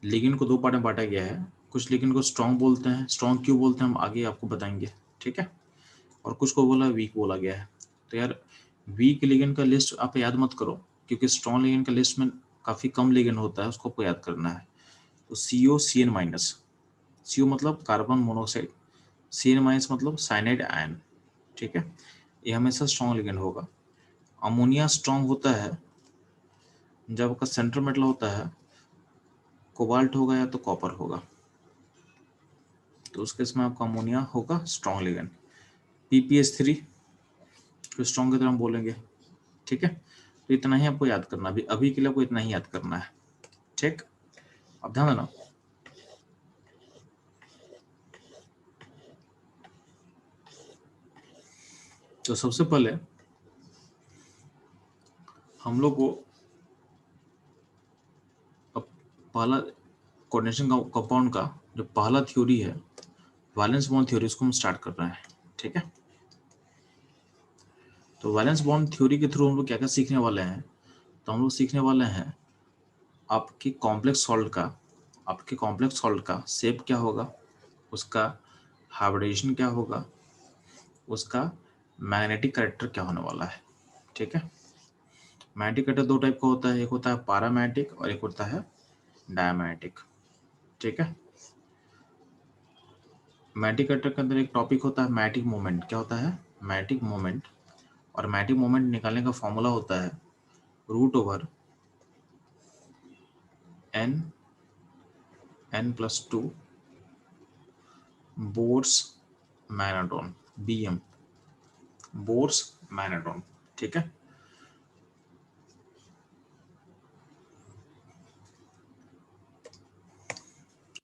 [SPEAKER 1] लिगेंड को दो पार्ट में बांटा गया है। कुछ लिगेंड को स्ट्रॉन्ग बोलते हैं, स्ट्रॉन्ग क्यों बोलते हैं हम आगे आपको बताएंगे, ठीक है। और कुछ को बोला वीक बोला गया है। तो यार वीक लिगेंड का लिस्ट आप याद मत करो, क्योंकि स्ट्रॉन्ग लिगेंड का लिस्ट में काफी कम लिगेंड होता है, उसको आपको याद करना है। तो COCN माइनस, CO मतलब कार्बन मोनोऑक्साइड, CN माइनस मतलब साइनाइड आयन, ठीक है। ये हमेशा स्ट्रॉन्ग लिगेंड होगा। अमोनिया स्ट्रॉन्ग होता है जब आपका सेंट्रल मेटल होता है कोबाल्ट होगा या तो कॉपर होगा, तो उस केस में आपका अमोनिया होगा स्ट्रॉन्ग लिगेंड। PPH3 तो स्ट्रॉन्ग की तरह हम बोलेंगे, ठीक है। तो इतना ही आपको याद करना, अभी के लिए आपको इतना ही याद करना है, ठीक। अब ध्यान देना, तो सबसे पहले हम लोग को अब पहला कोऑर्डिनेशन कंपाउंड का जो पहला थ्योरी है वैलेंस बॉन्ड थ्योरी, उसको हम स्टार्ट कर रहे हैं, ठीक है। तो वैलेंस बॉन्ड थ्योरी के थ्रू हम लोग क्या क्या सीखने वाले हैं, तो हम लोग सीखने वाले हैं आपके कॉम्प्लेक्स सॉल्ट का शेप क्या होगा, उसका हाइब्रिडेशन क्या होगा, उसका मैग्नेटिक कैरेक्टर क्या होने वाला है, ठीक है। मैग्नेटिक कैरेक्टर दो टाइप का होता है, एक होता है पैरामैग्नेटिक और एक होता है डायमैटिक, ठीक है। मैटिक अटैक के अंदर एक टॉपिक होता है मैटिक मोमेंट। क्या होता है? Magnetic moment. और मैटिक मोमेंट निकालने का फॉर्मूला होता है √/n n+2 बोर्स मैनाटोन, BM, बोर्स मैनाटोन, ठीक है।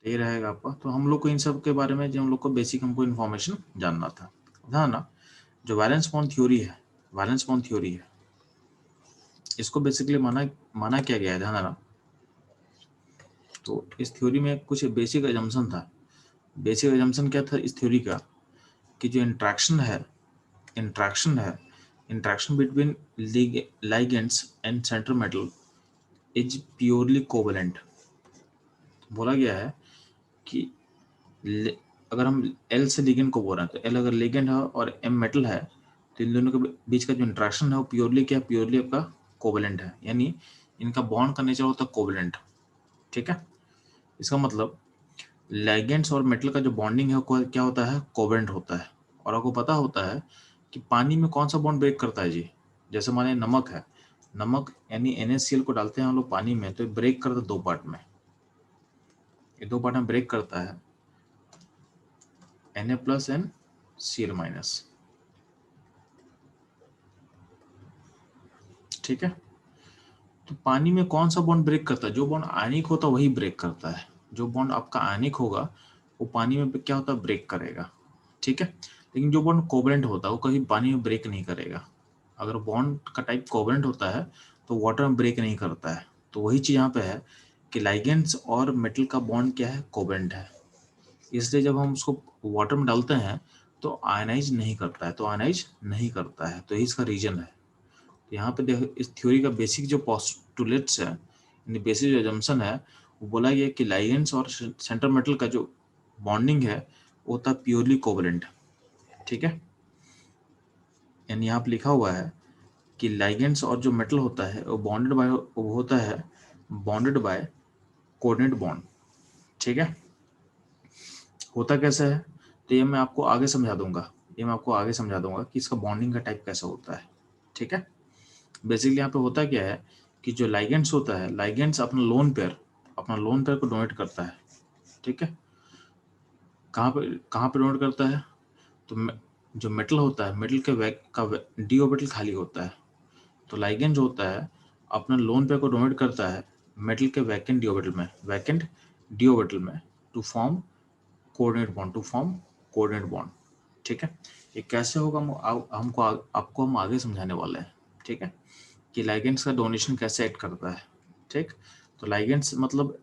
[SPEAKER 1] ये रहेगा आपका। तो हम लोग को इन सब के बारे में जो हम लोग को बेसिक हमको इन्फॉर्मेशन जानना था, ध्यान ना। जो वैलेंस बॉन्ड थ्योरी है, वैलेंस बॉन्ड थ्योरी है, इसको बेसिकली माना क्या गया है, ध्यान ना। तो इस थ्योरी में कुछ बेसिक एजम्पशन था। बेसिक एजम्पशन क्या था इस थ्योरी का? कि जो interaction between ligands and central metal is purely covalent. बोला गया है कि अगर हम L से लिगेंड को बोल रहे हैं तो L अगर लिगेंड है और M मेटल है तो इन दोनों के बीच का जो इंट्रैक्शन है वो प्योरली आपका कोवेलेंट है, यानी इनका बॉन्ड का नेचर होता है कोवेलेंट, ठीक है। इसका मतलब लिगेंड्स और मेटल का जो बॉन्डिंग है वो क्या होता है? कोवेलेंट होता है। और आपको पता होता है कि पानी में कौन सा बॉन्ड ब्रेक करता है जी? जैसे माने नमक है, नमक यानी NaCl को डालते हैं हम लोग पानी में तो ब्रेक करता है दो पार्ट में। ये दो पार्ट में ब्रेक करता है Na+ एंड Cl-, ठीक है। तो पानी में कौन सा बॉन्ड ब्रेक करता है? जो बॉन्ड आयनिक होता है वही ब्रेक करता है। जो बॉन्ड आपका आयनिक होगा वो पानी में क्या होता है? ब्रेक करेगा, ठीक है। लेकिन जो बॉन्ड कोवेलेंट होता है वो कभी पानी में ब्रेक नहीं करेगा। अगर बॉन्ड का टाइप कोवेलेंट होता है तो वाटर में ब्रेक नहीं करता है। तो वही चीज़ यहाँ पे है कि लाइगेंड्स और मेटल का बॉन्ड क्या है? कोवेलेंट है। इसलिए जब हम उसको वाटर में डालते हैं तो आयनाइज नहीं करता है, तो यही इसका रीजन है। यहाँ पे देखो इस थ्योरी का बेसिक जो पोस्टुलेट्स है, बेसिक जो एजम्पशन है, वो बोला गया कि लाइगेंड्स और सेंट्रल मेटल का जो बॉन्डिंग है वो होता है प्योरली कोवेलेंट, ठीक है। यानी यहाँ पे लिखा हुआ है कि लाइगेंड्स और जो मेटल होता है वो बॉन्डेड बाय कोऑर्डिनेट बॉन्ड, ठीक है। होता कैसे है तो ये मैं आपको आगे समझा दूंगा कि इसका बॉन्डिंग का टाइप कैसा होता है, ठीक है। बेसिकली यहाँ पे होता क्या है कि जो लाइगेंड्स होता है, लाइगेंड्स अपना लोन पेयर को डोनेट करता है, ठीक है। कहाँ पे डोनेट करता है? तो जो मेटल होता है, मेटल का डी ऑर्बिटल खाली होता है, तो लाइगेंड जो होता है अपना लोन पेयर को डोनेट करता है मेटल के वैकेंट डी ऑर्बिटल में टू फॉर्म कोऑर्डिनेट बॉन्ड, ठीक है। ये कैसे होगा आपको हम आगे समझाने वाले हैं, ठीक है, कि लाइगेंड्स का डोनेशन कैसे एक्ट करता है, ठीक। तो लाइगेंड्स मतलब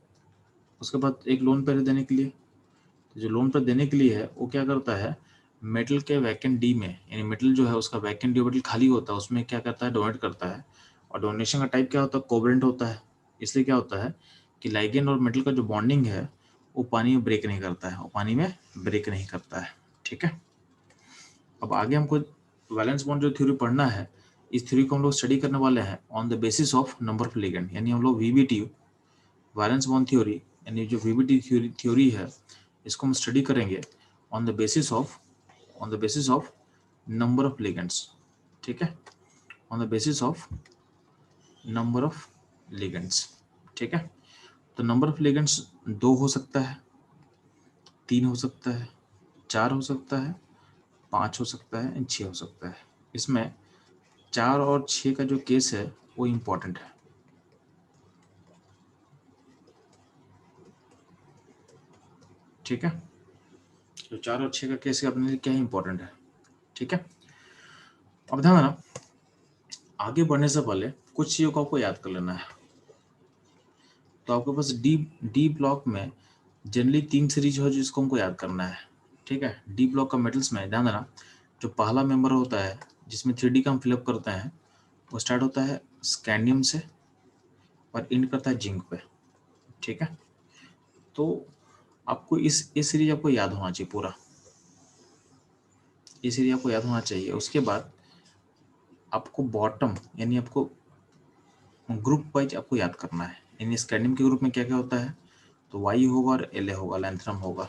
[SPEAKER 1] उसके बाद एक लोन पेयर देने के लिए, तो जो लोन पेयर देने के लिए है वो क्या करता है? मेटल के वैकेंट डी में, यानी मेटल जो है उसका वैकेंट डी ऑर्बिटल खाली होता है उसमें क्या करता है? डोनेट करता है। और डोनेशन का टाइप क्या होता है? कोवेलेंट होता है। इसलिए क्या होता है कि लाइगेंड और मेटल का जो बॉन्डिंग है वो पानी में ब्रेक नहीं करता है, ठीक है। अब आगे हमको वैलेंस बॉन्ड जो थ्योरी पढ़ना है, इस थ्योरी को हम लोग स्टडी करने वाले हैं on the basis of number of ligand, यानी हम लोग VBT, वैलेंस बॉन्ड थ्योरी, यानी जो VBT थ्योरी है इसको हम स्टडी करेंगे on the basis of number of ligands, ठीक है, on the basis of number of ligands, ठीक है। तो नंबर ऑफ लिगेंड्स 2 हो सकता है, 3 हो सकता है, 4 हो सकता है, 5 हो सकता है, 6 हो सकता है। इसमें 4 और 6 का जो केस है वो इम्पोर्टेंट है, ठीक है। तो 4 और 6 का केस अपने लिए क्या इम्पोर्टेंट है, ठीक है। अब ध्यान देना, आगे बढ़ने से पहले कुछ चीज़ों को आपको याद कर लेना है। तो आपके पास डी ब्लॉक में जनरली 3 सीरीज हो जिसको हमको याद करना है, ठीक है। डी ब्लॉक का मेटल्स में ध्यान देना, जो पहला मेंबर होता है जिसमें 3D का हम फिलअप करते हैं वो स्टार्ट होता है स्कैंडियम से और एंड करता है जिंक पे, ठीक है। तो आपको इस सीरीज आपको याद होना चाहिए पूरा, ये सीरीज आपको याद होना चाहिए। उसके बाद आपको बॉटम यानी आपको ग्रुप वाइज आपको याद करना है, इन स्कैंडियम के ग्रुप में क्या क्या होता है, तो वाई होगा और एल होगा, लैंथ्रम होगा,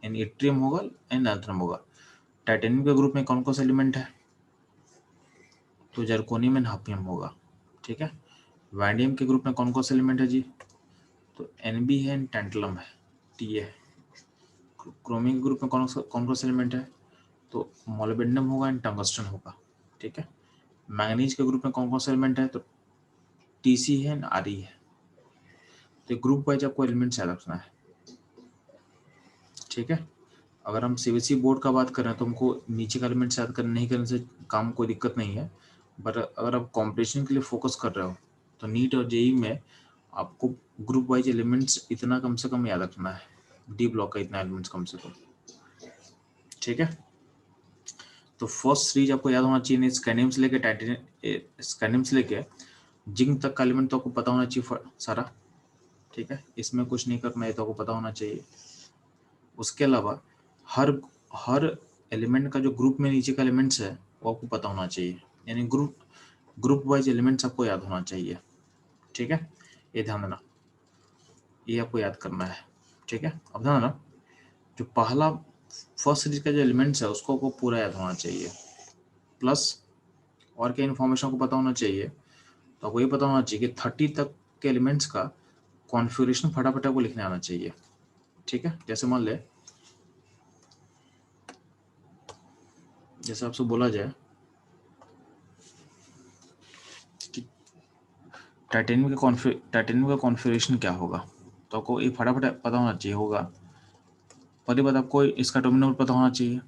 [SPEAKER 1] इन इट्रियम होगा एंड लैंथ्रम होगा। टाइटेनियम के ग्रुप में कौन कौन सा एलिमेंट है, तो जर्कोनियम एंड हॉफनियम होगा, ठीक है। वैंडियम के ग्रुप में कौन कौन सा एलिमेंट है जी, तो एनबी है एंड टैंटलम है, टी है। क्रोमियम के ग्रुप में कौन सा एलिमेंट है, तो मोलिब्डेनम होगा एंड टंगस्टन होगा, ठीक है। मैंगनीज के ग्रुप में कौन कौन सा एलिमेंट है, तो टीसी है एंड आरई है। तो ग्रुप वाइज आपको एलिमेंट्स याद रखना है, ठीक है। अगर हम सीबीएसई बोर्ड का बात करें तो हमको नीचे का एलिमेंट्स याद करने नहीं करने से काम कोई दिक्कत नहीं है, बट अगर आप कॉम्पिटिशन के लिए फोकस कर रहे हो तो नीट और जेई में आपको ग्रुप वाइज एलिमेंट्स इतना कम से कम याद रखना है, डी ब्लॉक का इतना एलिमेंट्स कम से कम, ठीक है। तो फर्स्ट सीरीज आपको याद होना चाहिए, स्कैंडियम से लेके टाइटेनियम, स्कैंडियम से लेके जिंक तक का एलिमेंट तो आपको पता होना चाहिए सारा, ठीक है। इसमें कुछ नहीं करना है, तो आपको पता होना चाहिए। उसके अलावा हर हर एलिमेंट का जो ग्रुप में नीचे का एलिमेंट्स है वो आपको पता होना चाहिए, यानी ग्रुप वाइज एलिमेंट्स आपको याद होना चाहिए, ठीक है। ये ध्यान देना, ये आपको याद करना है, ठीक है। अब ध्यान देना, जो पहला फर्स्ट सीरीज का जो एलिमेंट्स है उसको आपको पूरा याद होना चाहिए, प्लस और क्या इन्फॉर्मेशन को पता होना चाहिए, तो आपको ये पता होना चाहिए कि 30 तक के एलिमेंट्स का कॉन्फ़िगरेशन फटाफट आपको लिखने आना चाहिए, ठीक है। जैसे मान ले, जैसे आपसे बोला जाए कि टाइटेनियम का कॉन्फ़िगरेशन क्या होगा, तो आपको ये फटाफट पता होना चाहिए होगा। पहली बात आपको इसका एटॉमिक नंबर पता होना चाहिए,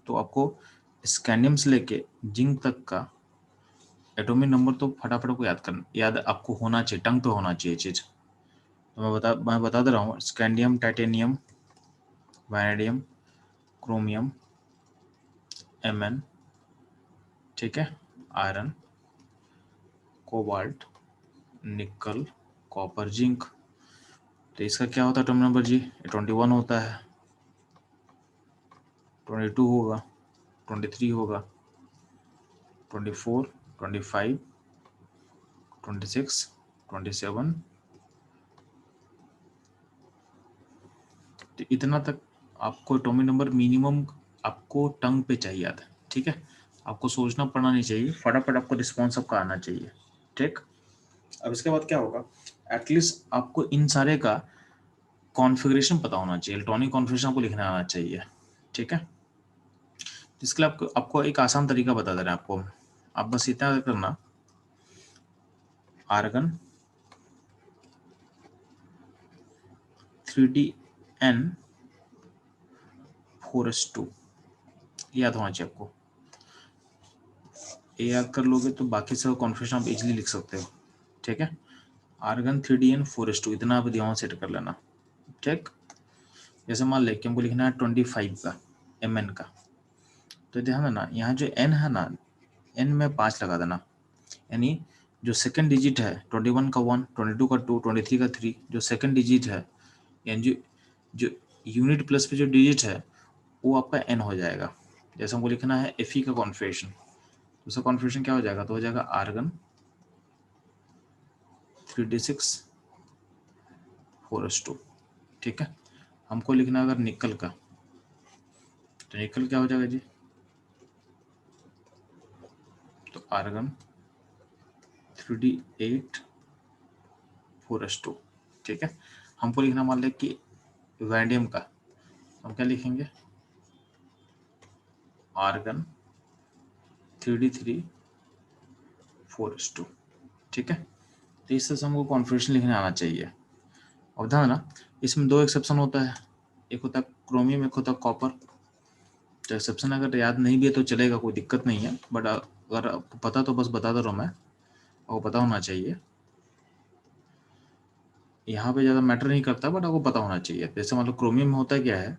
[SPEAKER 1] तो आपको स्कैंडियम से लेके जिंक तक का एटॉमिक नंबर तो फटाफट को याद आपको होना चाहिए, टंग पे होना चाहिए चीज़। तो मैं बता दे रहा हूँ, scandium, titanium, vanadium, chromium, MN, ठीक है, iron, cobalt, nickel, copper, zinc. तो इसका क्या होता है एटॉमिक नंबर जी, 21 होता है, 22 होगा, 23 होगा, 24, 25, 26, 27। तो इतना तक आपको एटॉमिक नंबर मिनिमम आपको टंग पे चाहिए आता है, ठीक है। आपको सोचना पड़ना नहीं चाहिए, फटाफट आपको रिस्पॉन्स आपका आना चाहिए, ठीक। अब इसके बाद क्या होगा, एटलीस्ट आपको इन सारे का कॉन्फ़िगरेशन पता होना चाहिए, इलेक्ट्रॉनिक कॉन्फ़िगरेशन आपको लिखना आना चाहिए, ठीक है। इसके लिए आपको एक आसान तरीका बता दे रहे हैं आपको, आप बस इतना करना, आर्गन 3D N4s2 याद होना चाहिए आपको। ये याद कर लोगे तो बाकी सब कॉन्फ़िगरेशन आप इजीली लिख सकते हो, ठीक है। आर्गन 3D N4s2 इतना आप ध्यान सेट कर लेना, ठीक। जैसे मान ले कि हमको लिखना है 25 का Mn का, तो ध्यान देना यहाँ जो N है ना, N में 5 लगा देना, यानी जो सेकंड डिजिट है 21 का 1, 22 का 2, 23 का 3, जो सेकंड डिजिट है, यानी जो यूनिट प्लस पे जो डिजिट है वो आपका N हो जाएगा। जैसे हमको लिखना है Fe का कॉन्फ़िगरेशन, तो उसका कॉन्फ़िगरेशन क्या हो जाएगा, तो हो जाएगा आर्गन 3D6 4s2, ठीक है। हमको लिखना अगर निकल का, तो निकल क्या हो जाएगा जी, तो आर्गन 3D8 4s2, ठीक है। हमको लिखना मान लें कि वैंडियम का, हम क्या लिखेंगे, आर्गन 3D3 4s2, ठीक है। तो इस तरह से हमको कॉन्फ़िगरेशन लिखने आना चाहिए। और ध्यान ना, इसमें 2 एक्सेप्शन होता है, एक होता है क्रोमियम, एक होता है कॉपर। तो एक्सेप्शन अगर याद नहीं भी है तो चलेगा, कोई दिक्कत नहीं है, बट अगर आपको पता तो बस बता दे रहा हूँ मैं, आपको पता होना चाहिए, यहाँ पे ज़्यादा मैटर नहीं करता, बट आपको पता होना चाहिए। जैसे मतलब क्रोमियम में होता क्या है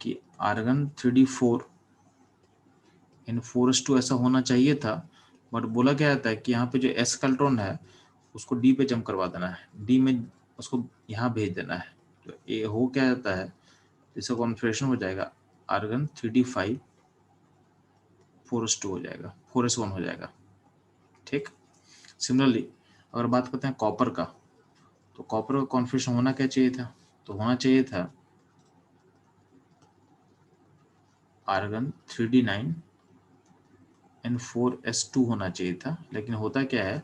[SPEAKER 1] कि आर्गन 3D4N4s2 ऐसा होना चाहिए था, बट बोला क्या जाता है कि यहाँ पे जो एस का इलेक्ट्रॉन है उसको डी पे जंप करवा देना है, डी में उसको यहाँ भेज देना है। तो ये हो क्या जाता है, इसका कॉन्फ़िगरेशन हो जाएगा आर्गन 3D5 4s2 हो जाएगा, 4s1 हो जाएगा, ठीक। सिमिलरली अगर बात करते हैं कॉपर का, तो कॉपर का कॉन्फिगरेशन होना क्या चाहिए था? तो होना चाहिए था आर्गन 3d9 N4s2 होना चाहिए था, लेकिन होता क्या है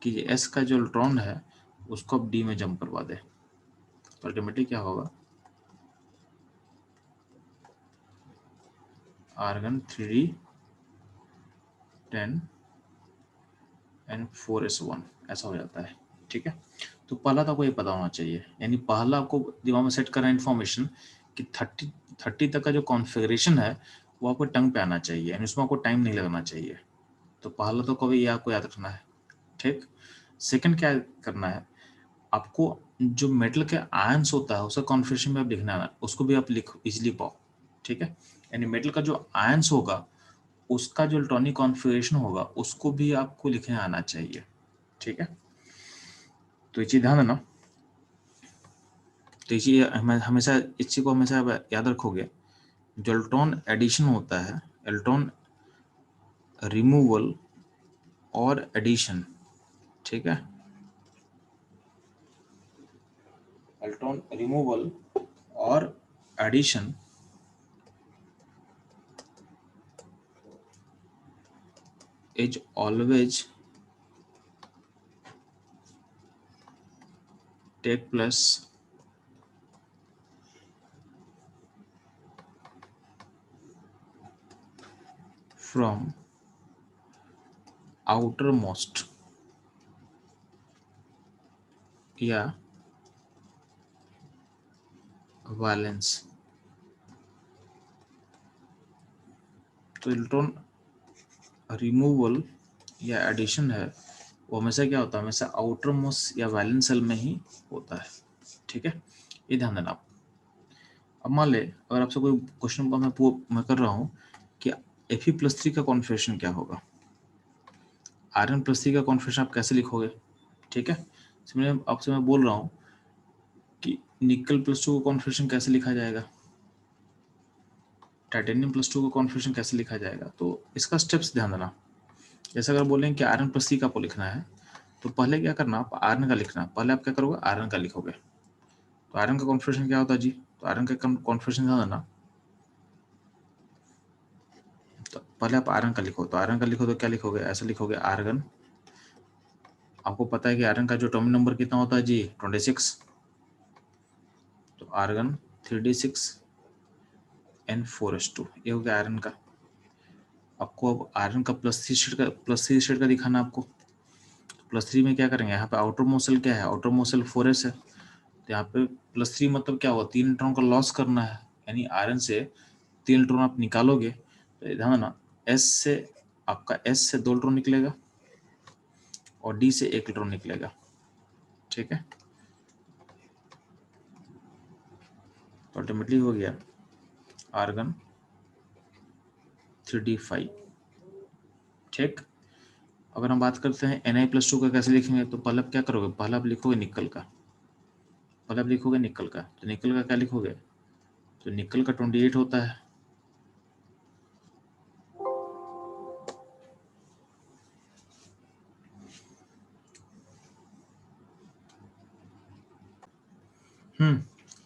[SPEAKER 1] कि s का जो इलेक्ट्रॉन है उसको अब d में जंप करवा दे, तो अल्टीमेटली क्या होगा, आर्गन 3d10 N4s1 ऐसा हो जाता है। ठीक है, तो पहला तो आपको ये पता होना चाहिए, यानी पहला आपको दिमाग में सेट करना इन्फॉर्मेशन कि 30 तक का जो कॉन्फ़िगरेशन है वो आपको टंग पे आना चाहिए, यानी उसमें आपको टाइम नहीं लगना चाहिए। तो पहला तो कभी ये आपको याद रखना है। ठीक, सेकंड क्या करना है, आपको जो मेटल के आयंस होता है उसका कॉन्फ़िगरेशन में आप लिखना है, उसको भी आप लिख इजीली पाओ। ठीक है, यानी मेटल का जो आयंस होगा उसका जो इलेक्ट्रॉनिक कॉन्फ़िगरेशन होगा उसको भी आपको लिखने आना चाहिए। ठीक है, तो ये चीज़ ध्यान देना। तो ये हमेशा इस चीज़ को हमेशा याद रखोगे, जो इलेक्ट्रॉन एडिशन होता है, इलेक्ट्रॉन रिमूवल और एडिशन, ठीक है, इलेक्ट्रॉन रिमूवल और addition is always take place from outermost या वैलेंस। तो इलेक्ट्रॉन रिमूवल या एडिशन है वो हमेशा क्या होता है, हमेशा आउटर मोस्ट या वैलेंस सेल में ही होता है। ठीक है, ये ध्यान देना आप। अब मान ले अगर आपसे कोई क्वेश्चन मैं कर रहा हूँ कि Fe+3 का कॉन्फ़िगरेशन क्या होगा, Rn+3 का कॉन्फ़िगरेशन आप कैसे लिखोगे। ठीक है, आपसे मैं बोल रहा हूँ कि निकल+2 का कॉन्फ़िगरेशन कैसे लिखा जाएगा, टाइटेनियम+2 का कॉन्फ़िगरेशन कैसे लिखा जाएगा। तो इसका स्टेप्स ध्यान देना। जैसे अगर बोलें कि Rn+3 का आपको लिखना है तो पहले क्या करना, आप आयरन का लिखना, पहले आप क्या करोगे, आयरन का लिखोगे। तो आयरन का कॉन्फ़िगरेशन क्या होता है जी, तो आयरन का कॉन्फ़िगरेशन ध्यान देना। तो पहले आप आयरन का लिखो, तो आयरन का लिखो तो क्या लिखोगे, ऐसा लिखोगे आर्गन, आपको पता है कि आयरन का जो एटॉमिक नंबर कितना होता है जी, 26। तो आर्गन 3d6 N4s2 ये हो गया आयरन का। आपको अब आयरन का +3 शेड का दिखाना आपको। +3 में क्या करेंगे, यहाँ पे आउटर मोस्ट क्या है, आउटर मोस्ट 4s है, तो यहाँ पे +3 मतलब क्या होगा, 3 इलेक्ट्रॉन का लॉस करना है, यानी आयरन से 3 इलेक्ट्रॉन आप निकालोगे। तो ध्यान देना, S से 2 इलेक्ट्रॉन निकलेगा और D से 1 इलेक्ट्रॉन निकलेगा। ठीक है, तो अल्टीमेटली हो गया आर्गन 3d5। ठीक, अगर हम बात करते हैं Na+2 का कैसे लिखेंगे, तो पहले आप क्या करोगे, पहले आप लिखोगे निकल का, पहले आप लिखोगे निकल का, तो निकल का क्या लिखोगे, तो निकल का 28 होता है।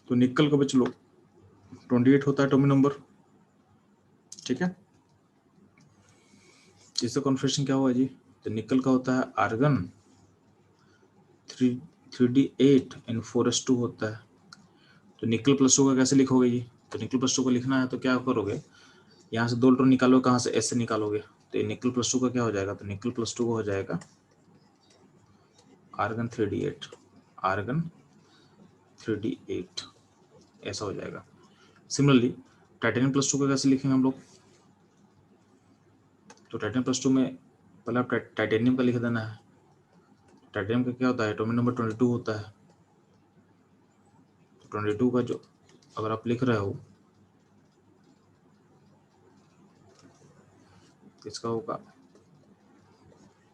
[SPEAKER 1] तो निकल का बच लो 28 होता है एटॉमिक नंबर। ठीक है, इसका कॉन्फ़िगरेशन क्या हुआ जी, तो निकल का होता है आर्गन 3d8 N4s2 होता है। तो निकल+2 का कैसे लिखोगे जी, तो निकल+2 को लिखना है तो क्या करोगे, यहाँ से 2 इलेक्ट्रॉन निकालो, कहाँ से, S से निकालोगे, तो ये निकल+2 का क्या हो जाएगा, तो निकल+2 का हो जाएगा आर्गन 3d8, आर्गन 3d8 ऐसा हो जाएगा। सिमिलरली टाइटेनियम+2 का कैसे लिखेंगे हम लोग, तो टाइटेनियम+2 में पहले आप टाइटेनियम का लिख देना है। टाइटेनियम का क्या होता है, एटॉमिक नंबर 22 होता है। तो 22 का जो अगर आप लिख रहे हो इसका होगा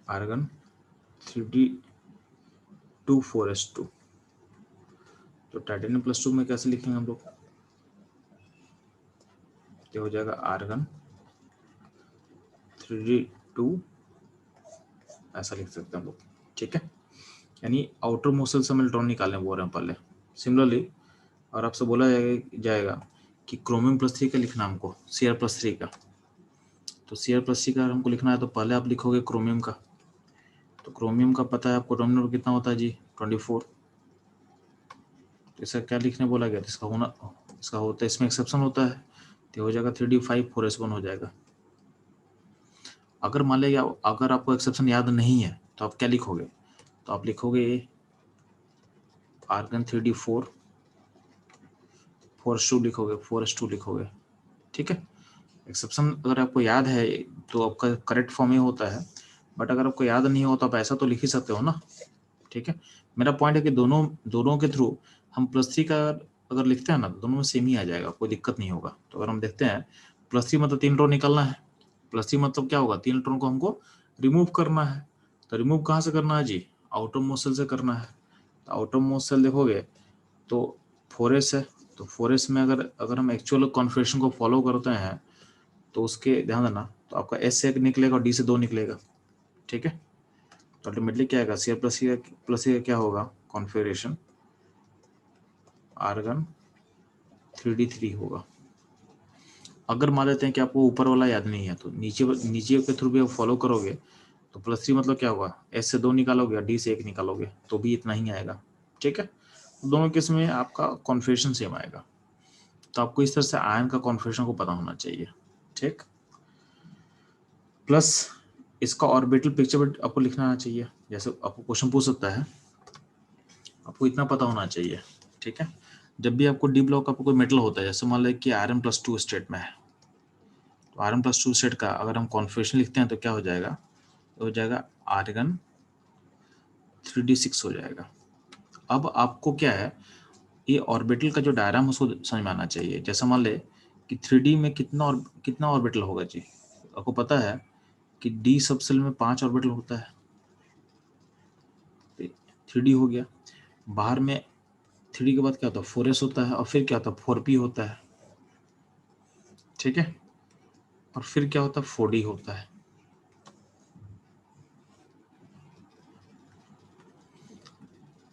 [SPEAKER 1] आर्गन 3d24s2। तो टाइटेनियम+2 में कैसे लिखेंगे हम लोग, ये हो जाएगा आर्गन 3d2 ऐसा लिख सकते हैं हम लोग। ठीक है, यानी आउटर मोस्ट सेल से हम इलेक्ट्रॉन निकालने बोल रहे हैं पहले। सिमिलरली और आपसे बोला जाएगा कि क्रोमियम प्लस 3 का लिखना हमको Cr+3 का, तो Cr+3 का हमको लिखना है तो पहले आप लिखोगे क्रोमियम का, तो क्रोमियम का पता है आपको एटॉमिक नंबर कितना होता है जी 24। तो इसका क्या लिखने बोला गया, इसका होता है, इसमें एक्सेप्शन होता है तो हो जाएगा 3d5 4s1 हो जाएगा। अगर मान लिया अगर आपको एक्सेप्शन याद नहीं है तो आप क्या लिखोगे, तो आप लिखोगे आर्गन 3d4 4s2 लिखोगे 4s2 लिखोगे, ठीक है। एक्सेप्शन अगर आपको याद है तो आपका करेक्ट फॉर्म ही होता है, बट अगर आपको याद नहीं हो तो आप ऐसा तो लिख ही सकते हो ना, ठीक है। मेरा पॉइंट है कि दोनों के थ्रू हम +3 का अगर लिखते हैं ना तो दोनों में सेम ही आ जाएगा, कोई दिक्कत नहीं होगा। तो अगर हम देखते हैं +3 मतलब 3 इलेक्ट्रॉन निकालना है, +3 मतलब क्या होगा 3 इलेक्ट्रॉन को हमको रिमूव करना है। तो रिमूव कहाँ से करना है जी, आउटर मोस्ट सेल से करना है। तो आउटर मोस्ट सेल देखोगे तो 4s है, तो 4s में अगर हम एक्चुअल कॉन्फ़िगरेशन को फॉलो करते हैं तो उसके ध्यान देना, तो आपका S से 1 निकलेगा और D से 2 निकलेगा, ठीक है। तो अल्टीमेटली क्या आएगा Cr+C का क्या होगा कॉन्फ़िगरेशन, आर्गन 3d3 होगा। अगर मान लेते हैं कि आपको ऊपर वाला याद नहीं है तो नीचे के थ्रू भी आप फॉलो करोगे तो +3 मतलब क्या होगा, S से 2 निकालोगे और D से 1 निकालोगे तो भी इतना ही आएगा, ठीक है। दोनों केस में आपका कॉन्फ़िगरेशन सेम आएगा। तो आपको इस तरह से आयन का कॉन्फ़िगरेशन को पता होना चाहिए, ठीक। प्लस इसका ऑर्बिटल पिक्चर भी आपको लिखना आना चाहिए, जैसे आपको क्वेश्चन पूछ सकता है, आपको इतना पता होना चाहिए, ठीक है। जब भी आपको डी ब्लॉक आपको कोई मेटल होता है, जैसे मान लें कि Rn+2 स्टेट में है, तो Rn+2 स्टेट का अगर हम कॉन्फ़िगरेशन लिखते हैं तो क्या हो जाएगा, तो हो जाएगा आर्गन 3d6 हो जाएगा। अब आपको क्या है, ये ऑर्बिटल का जो डायग्राम उसको समझ में आना चाहिए। जैसे मान ले कि 3D में कितना ऑर्बिटल होगा जी, आपको पता है कि डी सब सेल में 5 ऑर्बिटल होता है, 3D हो गया। बाहर में 3D के बाद क्या होता है 4s होता है, और फिर क्या होता है 4p होता है, ठीक है, और फिर क्या होता है 4d होता है।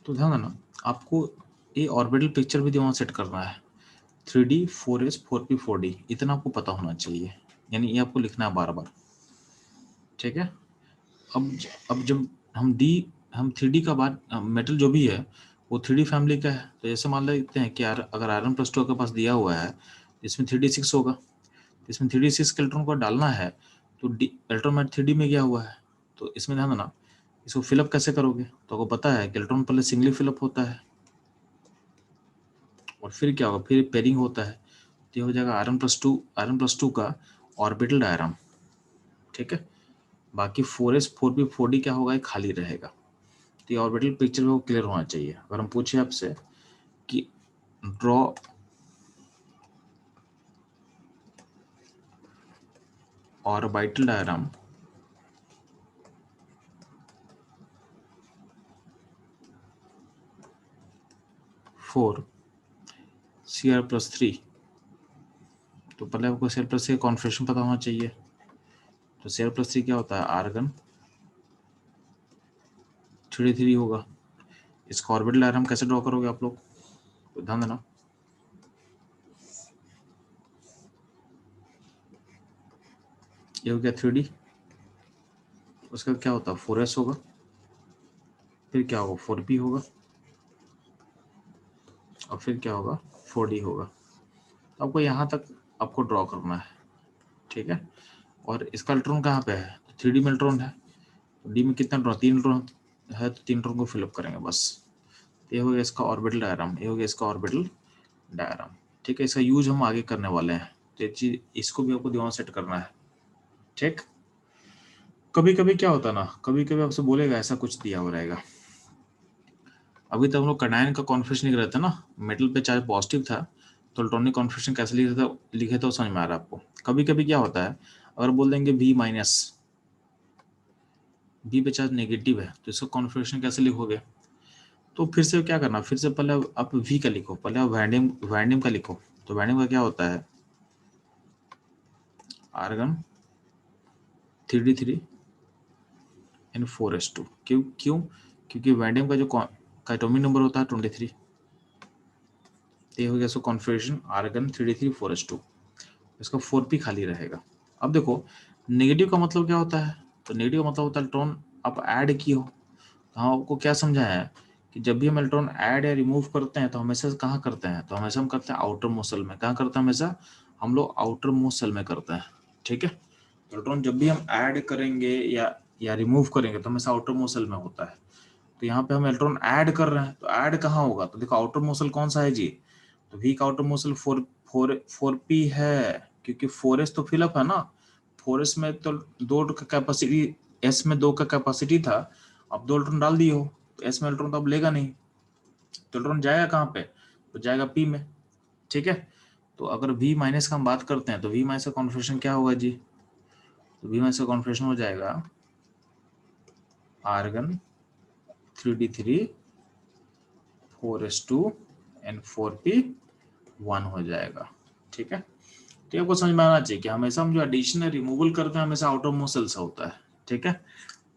[SPEAKER 1] तो ध्यान देना, आपको ये ऑर्बिटल पिक्चर भी दिमाग सेट करना है, 3D 4s 4p 4d इतना आपको पता होना चाहिए, यानी ये आपको लिखना है बार बार, ठीक है। अब जब हम 3D का बात मेटल जो भी है वो 3D फैमिली का है, तो जैसे मान लेते हैं कि अगर Rn+2 आपके पास दिया हुआ है इसमें 3d6 होगा, इसमें 3d6 के इलेक्ट्रॉन को डालना है, तो इलेक्ट्रॉन में 3D में गया हुआ है, तो इसमें ध्यान देना इसको फिलअप कैसे करोगे, तो आपको पता है कि इलेक्ट्रॉन पहले सिंगली फिलअप होता है और फिर क्या होगा, फिर पेयरिंग होता है, तो ये हो जाएगा Rn+2 का ऑर्बिटल डायग्राम, ठीक है। बाकी 4s 4p 4d क्या होगा, ये खाली रहेगा। तो ये ऑर्बिटल पिक्चर में वो क्लियर होना चाहिए। अगर हम पूछे आपसे कि draw orbital diagram for Cr+3, तो पहले आपको Cr+3 का कॉन्फ़िगरेशन पता होना चाहिए। तो Cr+3 क्या होता है, आर्गन 3d3 होगा। इसका ऑर्बिटल डायग्राम कैसे ड्रॉ करोगे आप लोग, तो ध्यान देना, ये हो गया 3d, उसका क्या होता है 4s होगा, फिर क्या होगा 4p होगा, और फिर क्या होगा 4d होगा। तो आपको यहाँ तक आपको ड्रॉ करना है, ठीक है। और इसका इलेक्ट्रॉन कहाँ पे है, तो 3D में इलेक्ट्रॉन है, तो डी में कितना इलेक्ट्रॉन 3 इलेक्ट्रॉन है, तो 3 इलेक्ट्रॉन को फिलअप करेंगे बस। ये हो गया इसका ऑर्बिटल डायग्राम, ये हो गया इसका ऑर्बिटल डायग्राम, ठीक है। इसका यूज हम आगे करने वाले हैं, तो ये चीज इसको भी आपको दिमाग सेट करना है, ठीक। कभी कभी क्या होता है ना, कभी कभी आपसे बोलेगा ऐसा कुछ दिया हो रहेगा। अभी तक हम लोग कैटायन का कॉन्फ़िगरेशन लिख रहे थे ना, मेटल पे चार्ज पॉजिटिव था तो इलेक्ट्रॉनिक कॉन्फ़िगरेशन कैसे लिखे थे वो समझ में आ रहा है आपको। कभी कभी क्या होता है, अगर बोल देंगे V-, बी पे चार्ज नेगेटिव है तो इसका कॉन्फ़िगरेशन कैसे लिखोगे, तो फिर से क्या करना, फिर से पहले आप वी का लिखो, पहले आप वैंडियम का लिखो। तो वैंडियम का क्या होता है, आर्गन 3d3 एंड 4s2। क्यों क्यों क्योंकि वैंडियम का जो एटॉमिक नंबर होता है 23। ये हो गया सो कॉन्फिगरेशन आर्गन 3d3 4s2, इसका 4p खाली रहेगा। अब देखो नेगेटिव का मतलब क्या होता है, तो नेगेटिव का मतलब होता है इलेक्ट्रॉन आप ऐड की हो। तो हम आपको क्या समझाया है कि जब भी हम इलेक्ट्रॉन ऐड या रिमूव करते हैं तो हमेशा कहाँ करते हैं, तो हमेशा हम करते हैं आउटर मोस्ट सेल में। कहाँ करते हैं हमेशा हम लोग आउटर मोस्ट सेल में करते हैं, ठीक है। इलेक्ट्रॉन जब भी हम ऐड करेंगे या रिमूव करेंगे तो हमेशा आउटर मोस्ट सेल में होता है। तो यहाँ पे हम इलेक्ट्रॉन ऐड कर रहे हैं तो ऐड कहाँ होगा, तो देखो आउटर मोस्ट सेल कौन सा है जी, तो वी का आउटर मोस्ट सेल 4p है, क्योंकि 4s तो फिलअप है ना। 4s में तो 2 का कैपेसिटी, s में 2 का कैपेसिटी था, अब 2 इलेक्ट्रॉन डाल दिए हो तो s में इलेक्ट्रॉन तो अब लेगा नहीं, तो इलेक्ट्रॉन जाएगा कहाँ पे, तो जाएगा p में, ठीक है। तो अगर v माइनस का हम बात करते हैं तो v माइनस का कॉन्फिगरेशन क्या होगा जी, तो v माइनस का कॉन्फिगरेशन हो जाएगा argon 3d3 4s2 and 4p1 हो जाएगा, ठीक है। तो आपको समझ में आना चाहिए कि हमेशा हम जो एडिशन रिमूवल करते हैं हमेशा आउटर मोस्ट सेल से होता है, ठीक है।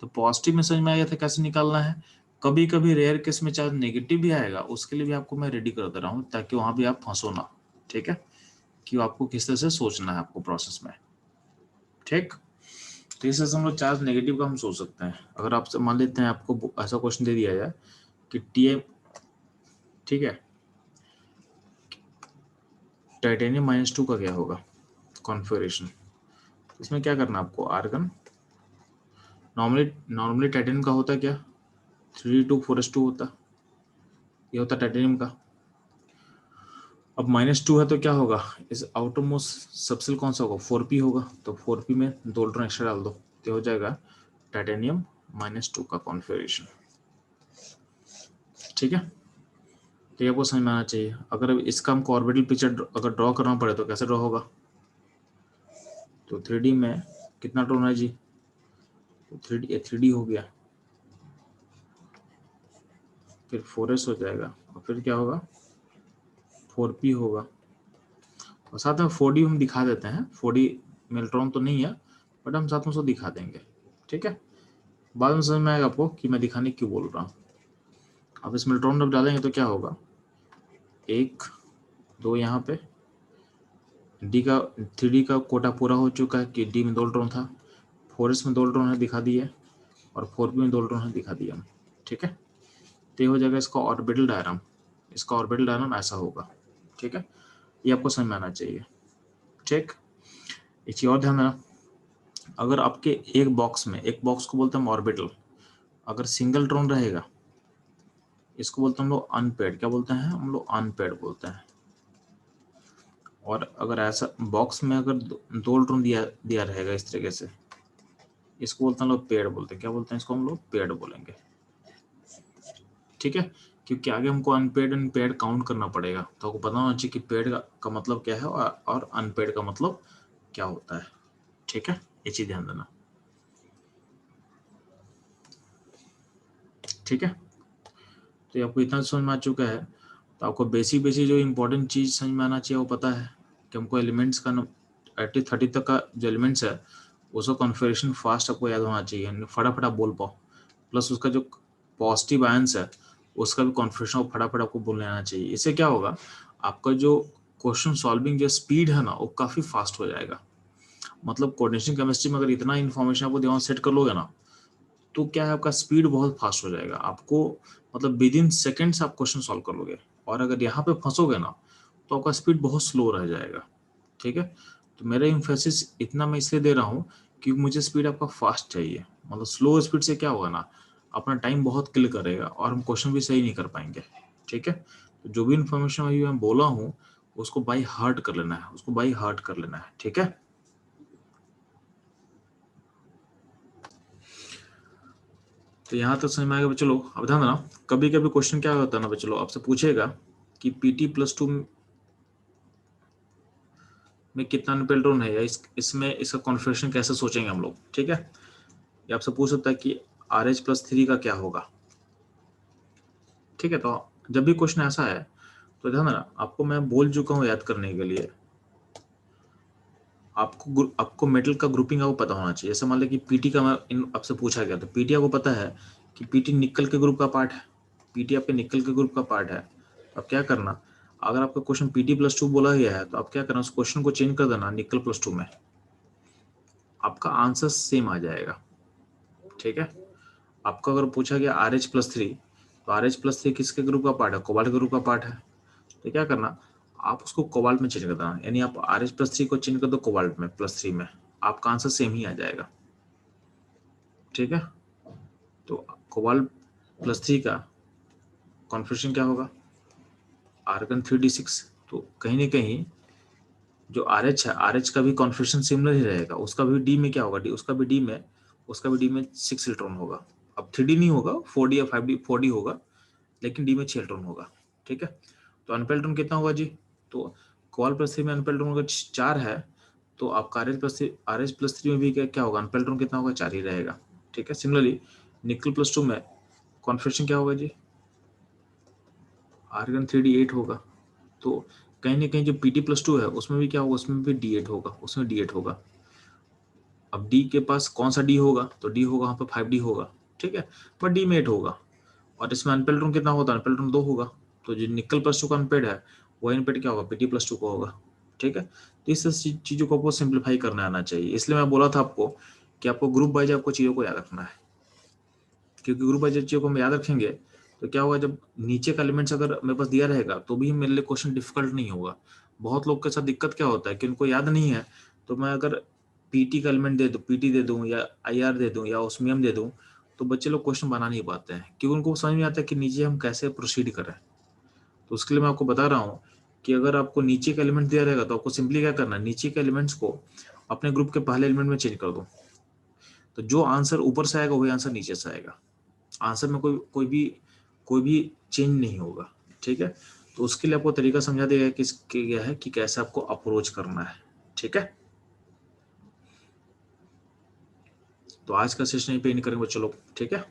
[SPEAKER 1] तो पॉजिटिव में समझ में आ गया था कैसे निकालना है। कभी कभी रेयर केस में चाहे नेगेटिव भी आएगा, उसके लिए भी आपको मैं रेडी कर दे रहा हूँ ताकि वहां भी आप फंसो ना, ठीक है, कि आपको किस तरह से सोचना है आपको प्रोसेस में, ठीक। तो इस हम लोग चार्ज नेगेटिव का हम सोच सकते हैं। अगर आपसे मान लेते हैं आपको ऐसा क्वेश्चन दे दिया जाए कि टीएम, ठीक है, टाइटेनियम -2 का क्या होगा कॉन्फिगरेशन, इसमें क्या करना है आपको, आर्गन नॉर्मली टाइटेनियम का होता है क्या 3d2 4s2 होता, ये होता टाइटेनियम का। अब -2 है तो क्या होगा, इस आउटर मोस्ट सबसेल कौन सा होगा 4p होगा, तो 4p में 2 इलेक्ट्रॉन एक्स्ट्रा डाल दो तो हो जाएगा टाइटेनियम -2 का कॉन्फिगरेशन, ठीक है। तो ये आपको समझ में आना चाहिए। अगर इसका हमको ऑर्बिटल पिक्चर अगर ड्रॉ करना पड़े तो कैसे ड्रॉ होगा, तो 3D में कितना इलेक्ट्रॉन है जी, तो 3D हो गया, फिर 4s हो जाएगा और फिर क्या होगा 4p होगा, और साथ में 4d हम दिखा देते हैं, 4d में इलेक्ट्रॉन तो नहीं है बट हम साथ में उसको दिखा देंगे, ठीक है। बाद में समझ में आएगा आपको कि मैं दिखाने क्यों बोल रहा हूँ। अब इसमें इलेक्ट्रॉन जब डालेंगे तो क्या होगा, 1 2 यहाँ पे डी का 3D का कोटा पूरा हो चुका है कि डी में 2 इलेक्ट्रॉन था, 4s में 2 इलेक्ट्रॉन है दिखा दिए, और 4p में 2 इलेक्ट्रॉन है दिखा दिया, ठीक है। तो ये हो जाएगा इसका ऑर्बिटल डायग्राम, इसका ऑर्बिटल डायग्राम ऐसा होगा, ठीक है। ये आपको समझ में आना चाहिए, ठीक। एक चीज और ध्यान देना, अगर आपके एक बॉक्स को बोलते हैं ऑर्बिटल, अगर सिंगल इलेक्ट्रॉन रहेगा इसको बोलते हैं हम लोग अनपेड, क्या बोलते हैं हम लोग अनपेड बोलते हैं। और अगर ऐसा बॉक्स में अगर 2 इलेक्ट्रॉन दिया रहेगा इस तरीके से, इसको बोलते हैं हम लोग पेड बोलते हैं, क्या बोलते हैं इसको हम लोग पेड बोलेंगे, ठीक है। क्योंकि आगे हमको अनपेड एंड पेड काउंट करना पड़ेगा, तो आपको पता होना चाहिए कि पेड का मतलब क्या है और अनपेड का मतलब क्या होता है, ठीक है। ये चीज ध्यान देना, ठीक है। तो आपको इतना समझ में आ चुका है, तो आपको बेसिक जो इंपॉर्टेंट चीज समझ में आना चाहिए वो पता है कि हमको एलिमेंट्स का 30 तक का जो एलिमेंट्स है उसका कॉन्फ़िगरेशन फास्ट आपको याद होना चाहिए, फटाफट आप बोल पाओ, प्लस उसका जो पॉजिटिव आयंस है उसका भी कॉन्फ़िगरेशन फटाफट आपको बोलने आना चाहिए। इससे क्या होगा, आपका जो क्वेश्चन सॉल्विंग जो स्पीड है ना वो काफ़ी फास्ट हो जाएगा। मतलब कोऑर्डिनेशन केमिस्ट्री में अगर इतना इन्फॉर्मेशन आपको दिमाग सेट कर लोगे ना तो क्या है आपका स्पीड बहुत फास्ट हो जाएगा, आपको मतलब विद इन सेकेंड्स आप क्वेश्चन सॉल्व कर लोगे। और अगर यहाँ पे फंसोगे ना तो आपका स्पीड बहुत स्लो रह जाएगा, ठीक है। तो मेरा इम्फेसिस इतना मैं इसलिए दे रहा हूँ क्योंकि मुझे स्पीड आपका फास्ट चाहिए। मतलब स्लो स्पीड से क्या होगा ना, अपना टाइम बहुत किल करेगा और हम क्वेश्चन भी सही नहीं कर पाएंगे, ठीक है। तो जो भी इन्फॉर्मेशन अभी मैं बोला हूँ उसको बाई हार्ट कर लेना है, उसको बाई हार्ट कर लेना है, ठीक है। तो यहाँ तक समझ में आएगा चलो। अब ध्यान देना, कभी कभी क्वेश्चन क्या होता है ना चलो आपसे पूछेगा कि PT+2 में कितना न्यूट्रॉन है, या इसमें इसका कॉन्फ़िगरेशन कैसे सोचेंगे हम लोग, ठीक है। ये आपसे पूछ सकता है कि RH+3 का क्या होगा, ठीक है। तो जब भी क्वेश्चन ऐसा है तो ध्यान देना, आपको मैं बोल चुका हूँ याद करने के लिए, आपको मेटल का ग्रुपिंग आपको पता होना चाहिए। जैसे मान लो कि पीटी का आपसे पूछा गया तो पीटी आपको पता है कि पीटी निकल के ग्रुप का पार्ट है, पीटी आपके निकल के ग्रुप का पार्ट है। अब क्या करना, अगर आपका क्वेश्चन Pt+2 बोला गया है तो आप क्या करना, उस क्वेश्चन को चेंज कर देना निकल +2 में, आपका आंसर सेम आ जाएगा। ठीक है, आपको अगर पूछा गया RH+3 तो RH+3 किसके ग्रुप का पार्ट है, कोबाल्ट ग्रुप का पार्ट है। तो क्या करना, आप उसको कोबाल्ट में चेंज कर देना, यानी आप RH+3 को चेंज कर दो कोबाल्ट में +3 में, आपका आंसर सेम ही आ जाएगा। ठीक है, तो कोबाल्ट +3 का कॉन्फ़िगरेशन क्या होगा, आर्गन 3d6। तो कहीं ना कहीं जो RH है, RH का भी कॉन्फ़िगरेशन सिमिलर ही रहेगा, उसका भी डी में क्या होगा, उसका भी डी में 6 इलेक्ट्रॉन होगा। अब 3d नहीं होगा, 4d या 5d, 4d होगा, लेकिन डी में 6 इलेक्ट्रॉन होगा। ठीक है, तो अनपेल्ड इलेक्ट्रॉन कितना होगा जी, तो कोबाल्ट +3 में अनपेल्ड इलेक्ट्रॉन अगर 4 है तो आपका RH+3 में भी क्या होगा, अनपेल्ड इलेक्ट्रॉन कितना होगा, 4 ही रहेगा। ठीक है, सिमिलरली निकल +2 में कॉन्फ़िगरेशन क्या होगा जी, आर्गन 3d8 होगा। तो कहीं ना कहीं जो Pt+2 है उसमें भी क्या होगा, उसमें भी d8 होगा, उसमें d8 होगा। अब d के पास कौन सा d होगा, तो d होगा वहाँ पे 5d होगा। ठीक है, पर d में 8 होगा, और इसमें अनपेल्ड इलेक्ट्रॉन कितना होता है, अनपेल्ड इलेक्ट्रॉन 2 होगा। तो जो निकल +2 का अनपेड है वो अनपेड क्या होगा, Pt+2 को होगा। ठीक है, तो इस चीज़ों को आपको सिंप्लीफाई करना आना चाहिए। इसलिए मैं बोला था आपको कि आपको ग्रुप वाइज आपको चीज़ों को याद रखना है, क्योंकि ग्रुप वाइज चीज़ों को हम याद रखेंगे तो क्या होगा, जब नीचे का एलिमेंट्स अगर मेरे पास दिया रहेगा तो भी मेरे लिए क्वेश्चन डिफिकल्ट नहीं होगा। बहुत लोग के साथ दिक्कत क्या होता है कि उनको याद नहीं है, तो मैं अगर पीटी का एलिमेंट दे दूँ, पीटी दे दूँ या IR दे दूँ या ओस्मियम दे दूँ, तो बच्चे लोग क्वेश्चन बना नहीं पाते हैं, क्योंकि उनको समझ में आता है कि नीचे हम कैसे प्रोसीड करें। तो उसके लिए मैं आपको बता रहा हूँ कि अगर आपको नीचे का एलिमेंट दिया रहेगा तो आपको सिंपली क्या करना है, नीचे के एलिमेंट्स को अपने ग्रुप के पहले एलिमेंट में चेंज कर दो, तो जो आंसर ऊपर से आएगा वही आंसर नीचे से आएगा। आंसर में कोई भी चेंज नहीं होगा। ठीक है, तो उसके लिए आपको तरीका समझा दिया गया है कि कैसे आपको अप्रोच करना है। ठीक है, तो आज का सेशन यहीं पे एंड करेंगे बच्चों लोग। ठीक है।